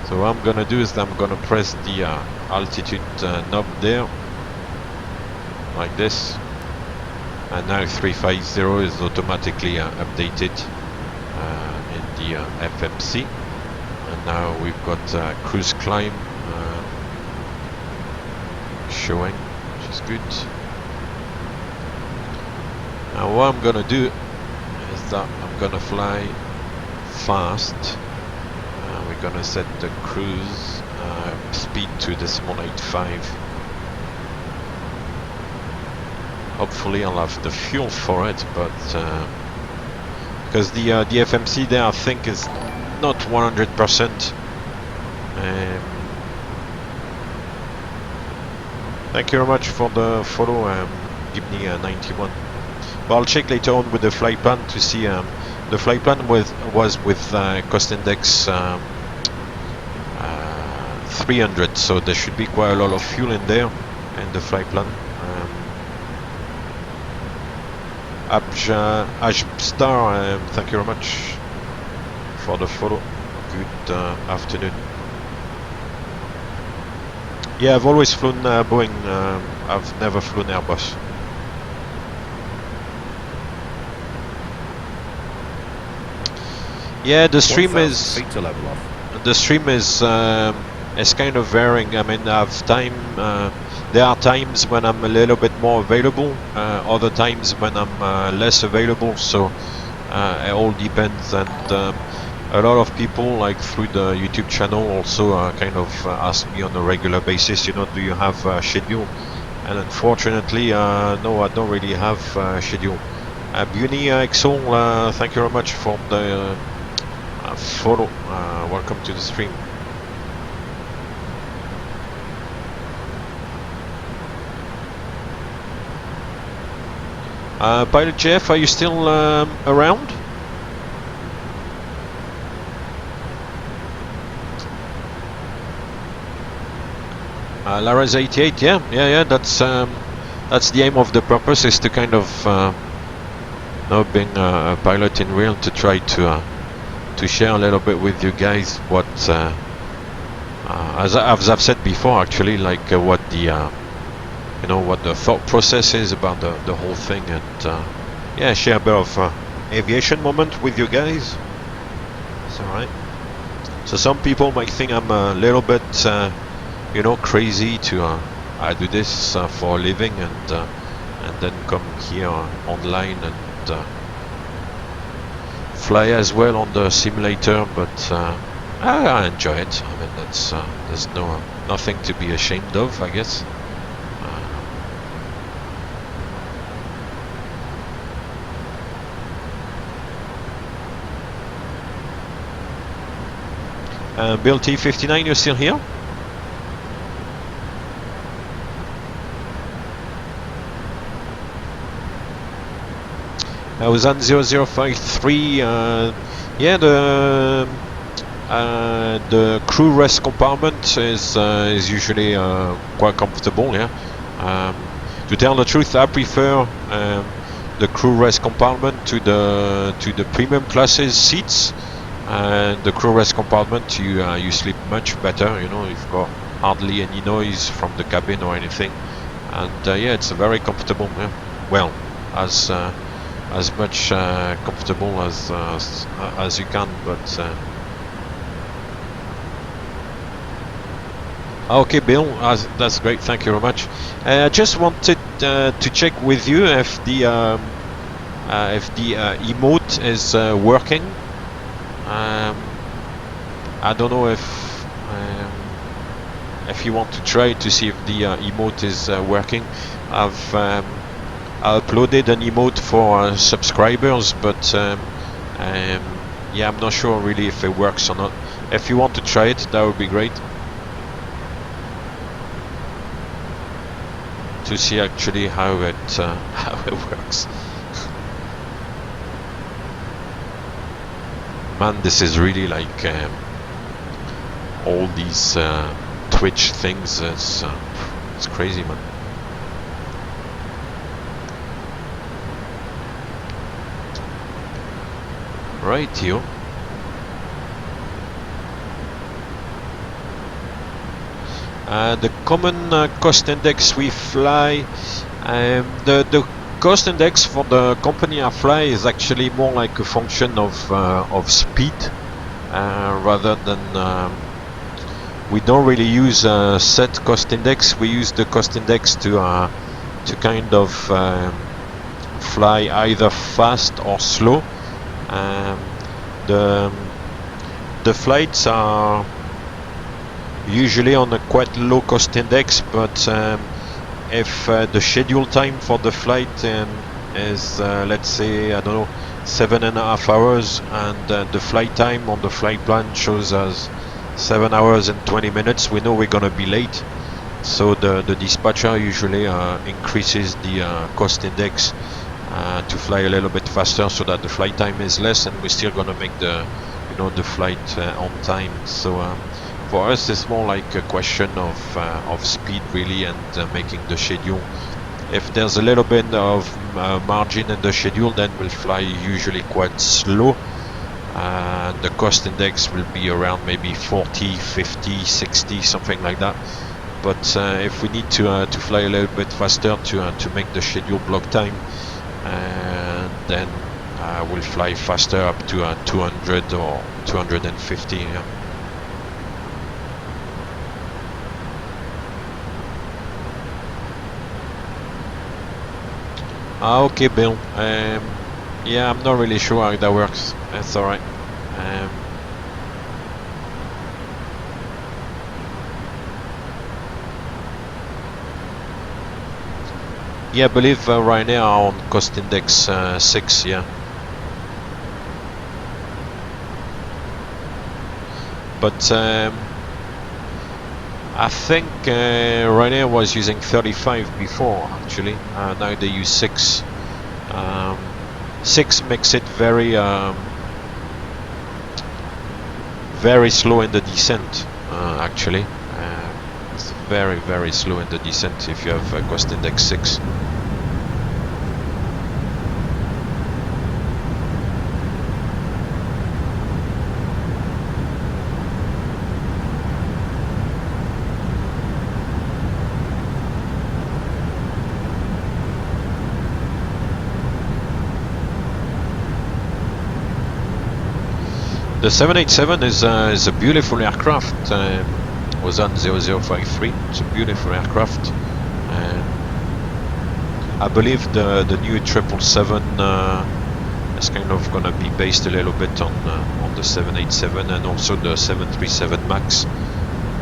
So what I'm gonna do is I'm gonna press the altitude knob there, like this, and now 350 is automatically updated in the FMC, and now we've got cruise climb showing, which is good. Now what I'm gonna do is that I'm gonna fly fast. We're gonna set the cruise speed to 0.85. Hopefully I'll have the fuel for it, but because the FMC there I think is not 100%. Thank you very much for the follow, give me 91. But I'll check later on with the flight plan to see. The flight plan was with cost index 300, so there should be quite a lot of fuel in there in the flight plan. Ashstar, thank you very much for the follow. Good afternoon. Yeah, I've always flown Boeing. I've never flown Airbus. Yeah, the stream is to level off. The stream is kind of varying. I mean, I've time. There are times when I'm a little bit more available. Other times when I'm less available. So it all depends. And a lot of people, like through the YouTube channel, also kind of ask me on a regular basis, you know, do you have a schedule? And unfortunately, no, I don't really have a schedule. Buni Exol, thank you very much for the follow. Welcome to the stream. Pilot Jeff, are you still around? Lara's 88, yeah. That's the aim of the purpose, is to kind of now being a pilot in real, to try to share a little bit with you guys what as I've said before, actually, like what the what the thought process is about the whole thing, and yeah, share a bit of aviation moment with you guys. It's alright. So some people might think I'm a little bit crazy to I do this for a living, and then come here online and fly as well on the simulator, but I enjoy it. I mean, that's there's nothing to be ashamed of, I guess. Bill T59, you're still here? I was on 0053. Yeah, the crew rest compartment is usually quite comfortable. Yeah. To tell the truth, I prefer the crew rest compartment to the premium classes seats. And the crew rest compartment, you sleep much better. You've got hardly any noise from the cabin or anything, and yeah, it's very comfortable. Yeah. Well, as much comfortable as you can, but okay, Bill, that's great. Thank you very much. I just wanted to check with you if the emote is working. I don't know if you want to try to see if the emote is working. I've uploaded an emote for subscribers, but yeah, I'm not sure really if it works or not. If you want to try it, that would be great, to see actually how it works. Man, this is really like all these Twitch things. It's crazy, man. Right, here. The common cost index we fly, the cost index for the company I fly is actually more like a function of speed, rather than we don't really use a set cost index. We use the cost index to kind of fly either fast or slow. The flights are usually on a quite low cost index, but if the schedule time for the flight is let's say, I don't know, 7.5 hours, and the flight time on the flight plan shows us 7 hours and 20 minutes, we know we're gonna be late. So the dispatcher usually increases the cost index to fly a little bit faster, so that the flight time is less, and we're still gonna make the flight on time. So for us, it's more like a question of speed, really, and making the schedule. If there's a little bit of margin in the schedule, then we'll fly usually quite slow. The cost index will be around maybe 40, 50, 60, something like that. But if we need to fly a little bit faster to make the schedule block time, then we'll fly faster up to 200 or 250. Yeah. Okay, Bill. Yeah, I'm not really sure how that works. That's alright. Yeah, I believe right now on cost index 6, yeah. But I think Ryanair was using 35 before, actually. Now they use 6. 6 makes it very very slow in the descent, actually. It's very, very slow in the descent if you have cost index 6. The 787 is a beautiful aircraft. Was on 0053. It's a beautiful aircraft. I believe the new 777 is kind of gonna be based a little bit on the 787, and also the 737 MAX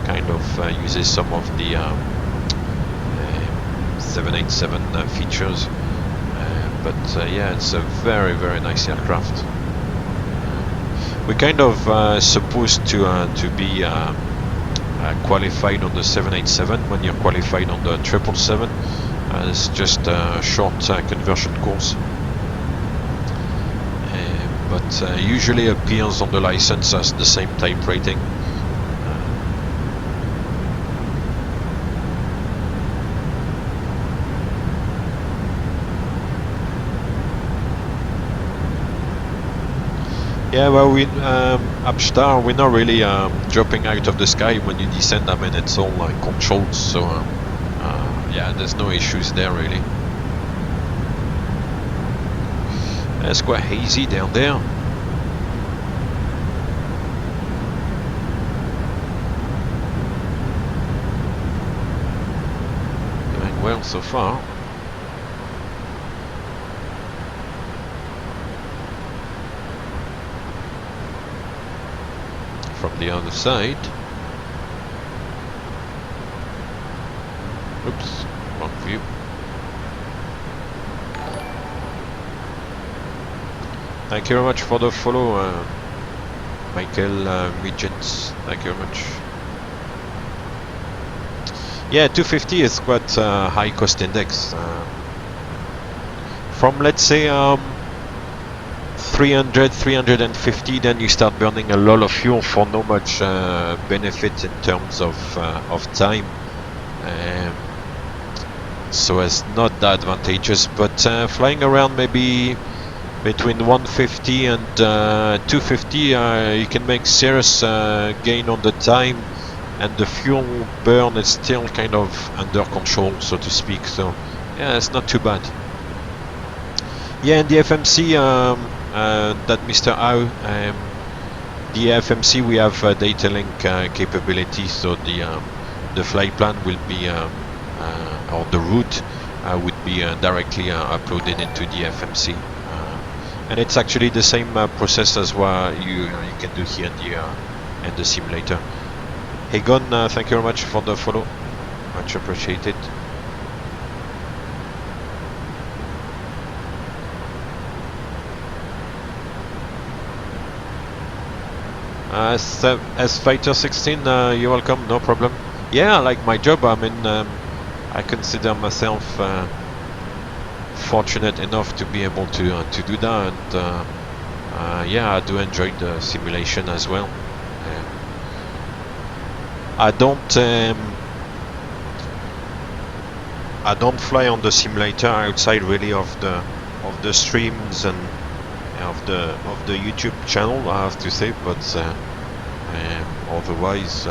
kind of uses some of the 787 features. But yeah, it's a very, very nice aircraft. We're kind of supposed to be qualified on the 787 when you're qualified on the 777. It's just a short conversion course, but usually appears on the license as the same type rating. Yeah, well, we Upstar, we're not really dropping out of the sky when you descend. I mean, it's all controlled, so yeah, there's no issues there really. It's quite hazy down there. Doing well so far. From the other side. Oops, wrong view. Thank you very much for the follow, Michael Regents. Thank you very much. Yeah, 250 is quite high cost index. From let's say 300, 350, then you start burning a lot of fuel for no much benefit in terms of time. So it's not that advantageous, but flying around maybe between 150 and 250, you can make serious gain on the time, and the fuel burn is still kind of under control, so to speak. So yeah, it's not too bad. Yeah, and the FMC that Mr. Au, the FMC, we have data link capability, so the flight plan will be or the route would be directly uploaded into the FMC, and it's actually the same process as what you can do here in the simulator. Hey Gon, thank you very much for the follow, much appreciated. As Fighter 16, you're welcome, no problem. Yeah, I like my job. I mean, I consider myself fortunate enough to be able to do that, and yeah, I do enjoy the simulation as well. I don't fly on the simulator outside really of the streams and of the YouTube channel, I have to say, but otherwise,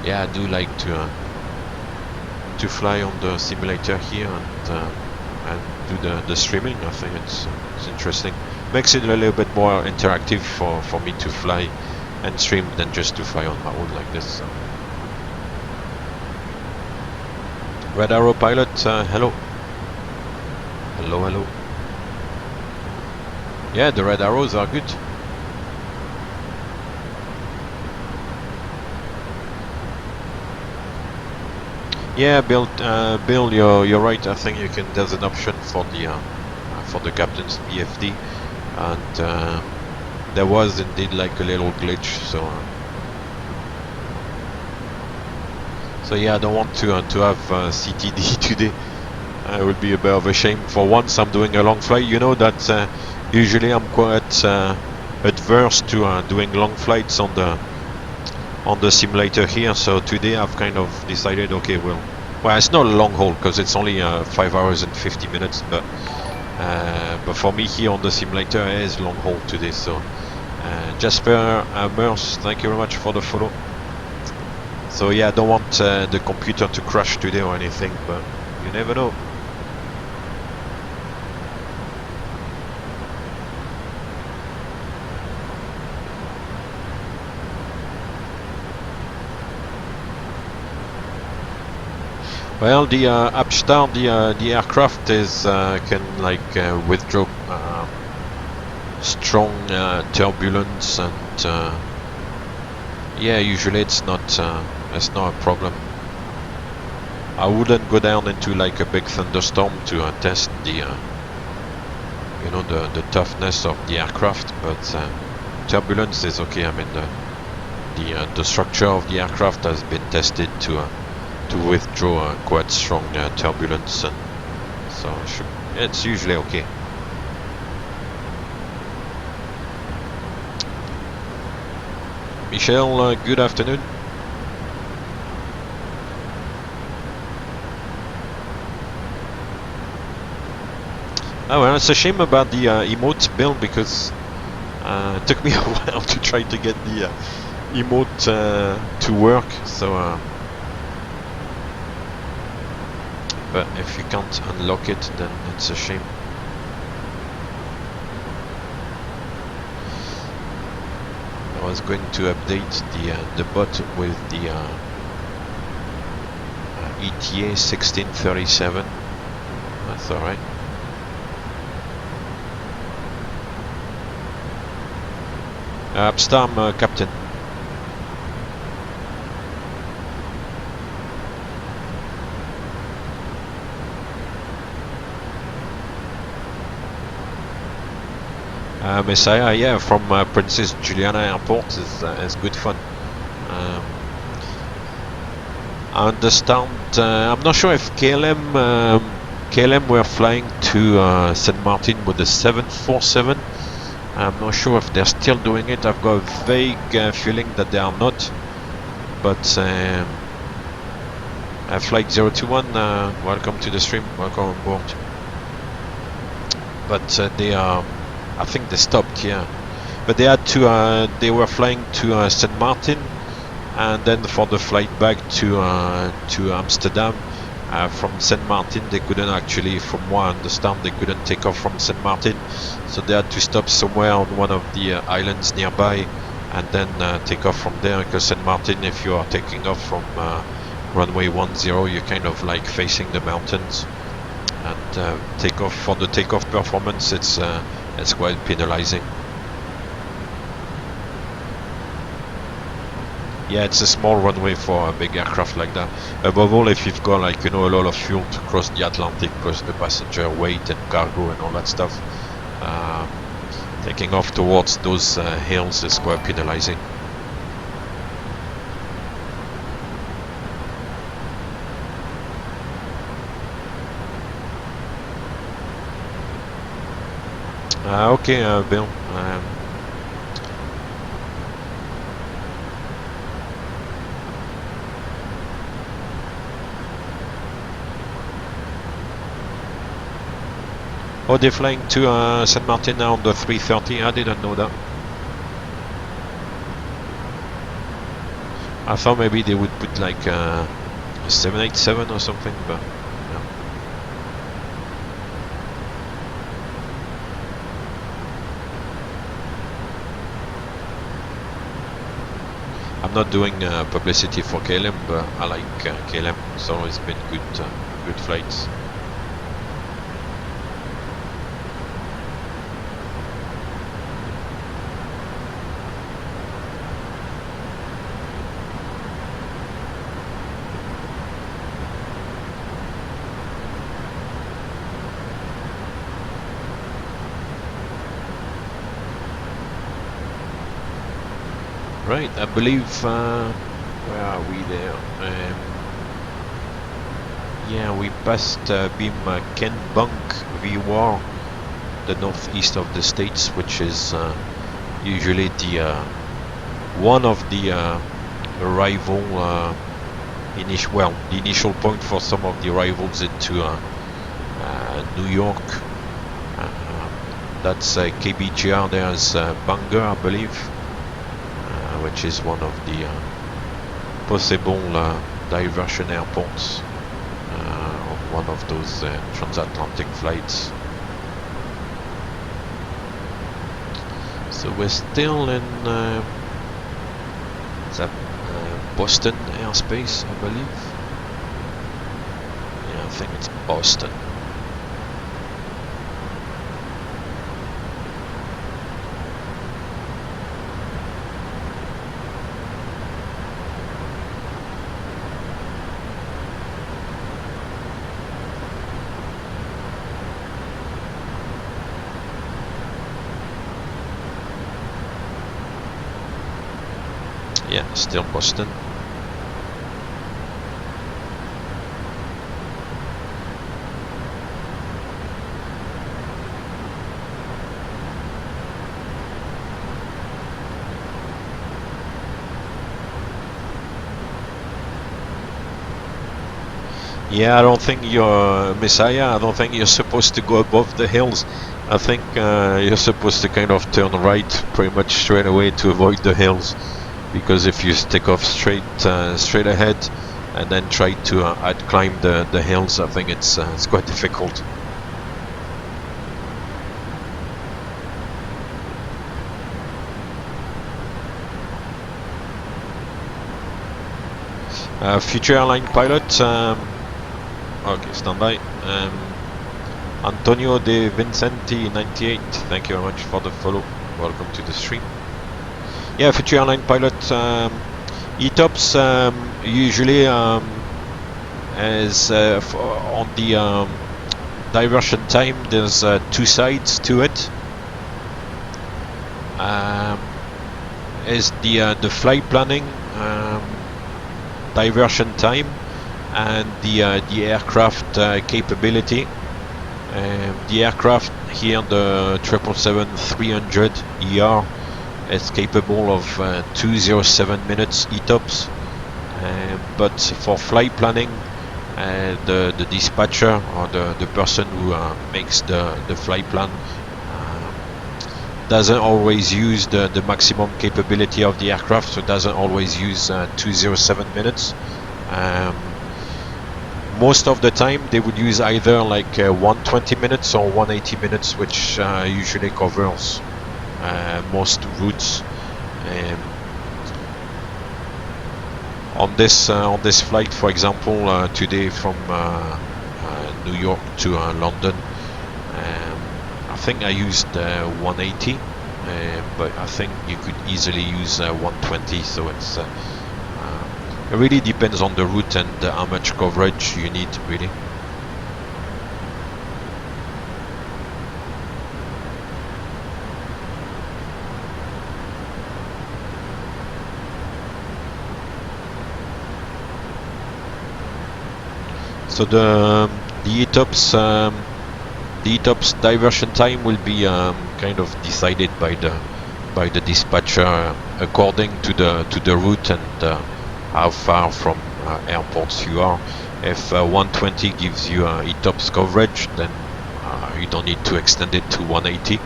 yeah, I do like to fly on the simulator here and do the streaming. I think it's interesting. Makes it a little bit more interactive for me to fly and stream than just to fly on my own like this. So. Red Arrow pilot, hello. Hello, hello. Yeah, the red arrows are good. Yeah, Bill, you're right. I think you can. There's an option for the captain's BFD, and there was indeed like a little glitch. So yeah, I don't want to have CTD today. It would be a bit of a shame. For once, I'm doing a long flight. You know that usually I'm quite adverse to doing long flights on the simulator here. So today I've kind of decided, okay, well, it's not a long haul because it's only 5 hours and 50 minutes, but for me here on the simulator it is long haul today. So Jasper Merce, thank you very much for the follow. So yeah, I don't want the computer to crash today or anything, but you never know. Well, the upstart, the aircraft is can like withdraw strong turbulence, and yeah, usually it's not a problem. I wouldn't go down into like a big thunderstorm to test the you know, the toughness of the aircraft, but turbulence is okay. I mean, the structure of the aircraft has been tested to withdraw quite strong turbulence, and so it's usually okay. Michelle, good afternoon. Oh, well, it's a shame about the emote build, because it took me a while to try to get the emote to work, so but if you can't unlock it, then it's a shame. I was going to update the bot with the ETA 1637. That's alright. Upstorm, Captain. Messiah, yeah, from Princess Juliana Airport is good fun. I understand. I'm not sure if KLM were flying to St. Martin with the 747. I'm not sure if they're still doing it. I've got a vague feeling that they are not. But Flight 021, welcome to the stream. Welcome on board. But they are. I think they stopped, yeah. But they had to. They were flying to St. Martin, and then for the flight back to Amsterdam, from St. Martin they couldn't actually, from what I understand, they couldn't take off from St. Martin, so they had to stop somewhere on one of the islands nearby, and then take off from there. Because St. Martin, if you are taking off from runway 10, you're kind of like facing the mountains, and takeoff, for the takeoff performance, it's quite penalizing. Yeah, it's a small runway for a big aircraft like that. Above all, if you've got, like, you know, a lot of fuel to cross the Atlantic, plus the passenger weight and cargo and all that stuff, taking off towards those hills is quite penalizing. Okay, Bill. Oh, they're flying to St. Martin now on the 330. I didn't know that. I thought maybe they would put like a 787 or something, but no. I'm not doing publicity for KLM, but I like KLM. It's always been good flights. Right, I believe, where are we there? Yeah, we passed beam Ken Bunk V-War, the northeast of the States, which is usually the one of the arrival the initial point for some of the arrivals into New York. That's KBGR. There's Bangor, I believe, which is one of the possible diversion airports on one of those transatlantic flights. So we're still in Boston airspace, I believe. think it's Boston. Yeah, still Boston. Yeah, I don't think you're Messiah. I don't think you're supposed to go above the hills. I think you're supposed to kind of turn right pretty much straight away to avoid the hills. Because if you take off straight ahead and then try to climb the hills, I think it's quite difficult. Future airline pilot, okay, stand by. Antonio De Vincenti 98, thank you very much for the follow. Welcome to the stream. Yeah, future airline pilot, ETOPS usually is on the diversion time. There's two sides to it. Is the flight planning diversion time and the aircraft capability. The aircraft here, the 777-300 ER. It's capable of 207 minutes ETOPS, but for flight planning, the dispatcher or the person who makes the flight plan doesn't always use the maximum capability of the aircraft, so doesn't always use 207 minutes. Most of the time they would use either like 120 minutes or 180 minutes, which usually covers most routes. On this flight, for example, today from New York to London, I think I used 180, but I think you could easily use 120. So it's it really depends on the route and how much coverage you need, really. So the ETOPS diversion time will be kind of decided by the dispatcher according to the route and how far from airports you are. If 120 gives you ETOPS coverage, then you don't need to extend it to 180.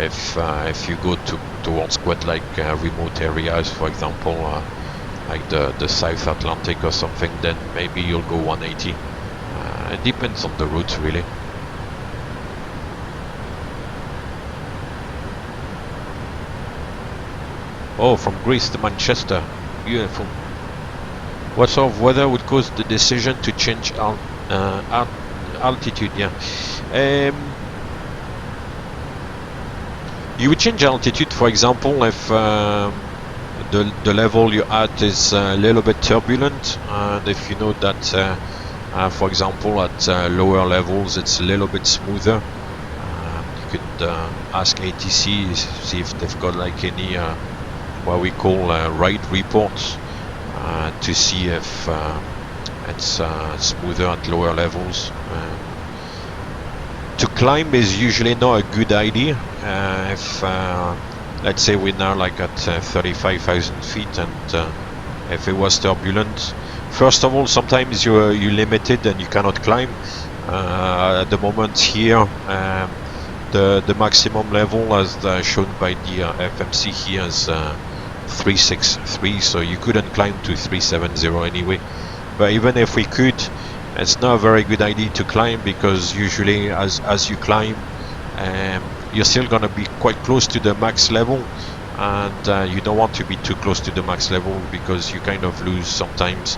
If you go towards quite like remote areas, for example, like the South Atlantic or something, then maybe you'll go 180. It depends on the route, really. Oh, from Greece to Manchester. Beautiful. What sort of weather would cause the decision to change altitude? Yeah. You would change altitude, for example, if the level you're at is a little bit turbulent, and if you know that, for example, at lower levels it's a little bit smoother. You could ask ATC, see if they've got like any what we call ride reports, to see if it's smoother at lower levels. To climb is usually not a good idea. If let's say we're now like at 35,000 feet, and if it was turbulent, first of all, sometimes you're limited and you cannot climb. At the moment here, the maximum level, as shown by the FMC here, is 363, so you couldn't climb to 370 anyway. But even if we could, it's not a very good idea to climb, because usually as you climb, you're still gonna be quite close to the max level, and you don't want to be too close to the max level, because you kind of lose sometimes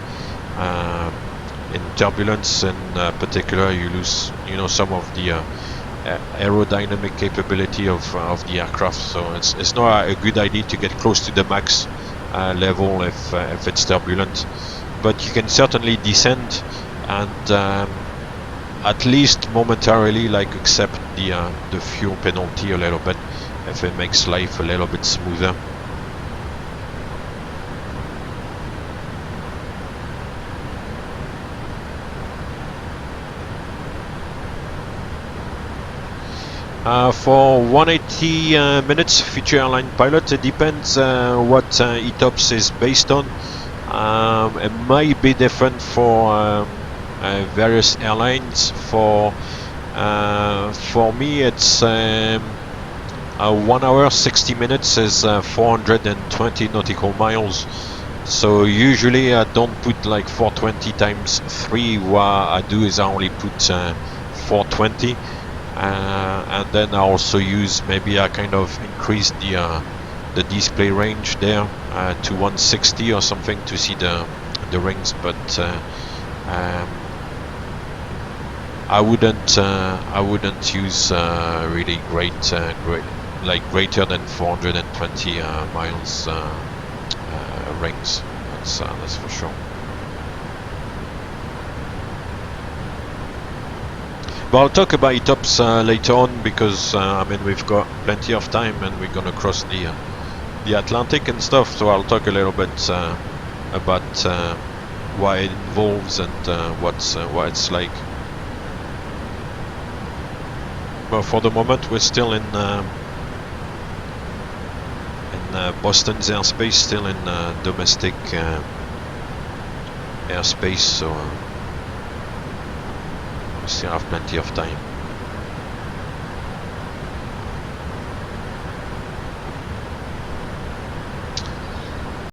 in turbulence, in particular, you lose, you know, some of the aerodynamic capability of the aircraft. So it's not a good idea to get close to the max level if it's turbulent. But you can certainly descend and at least momentarily, like, accept the fuel penalty a little bit if it makes life a little bit smoother. For 180 minutes, future airline pilot, it depends what ETOPS is based on. It might be different for various airlines. For me, it's 1 hour 60 minutes is 420 nautical miles. So usually I don't put like 420 times 3. What I do is I only put 420. And then I also use, maybe I kind of increase the display range there to 160 or something to see the rings, but I wouldn't use really great like greater than 420 miles rings. That's for sure. But I'll talk about ETOPS later on, because I mean, we've got plenty of time and we're gonna cross the Atlantic and stuff. So I'll talk a little bit about what it involves and what it's like. But for the moment, we're still in Boston's airspace, still in domestic airspace. So we still have plenty of time.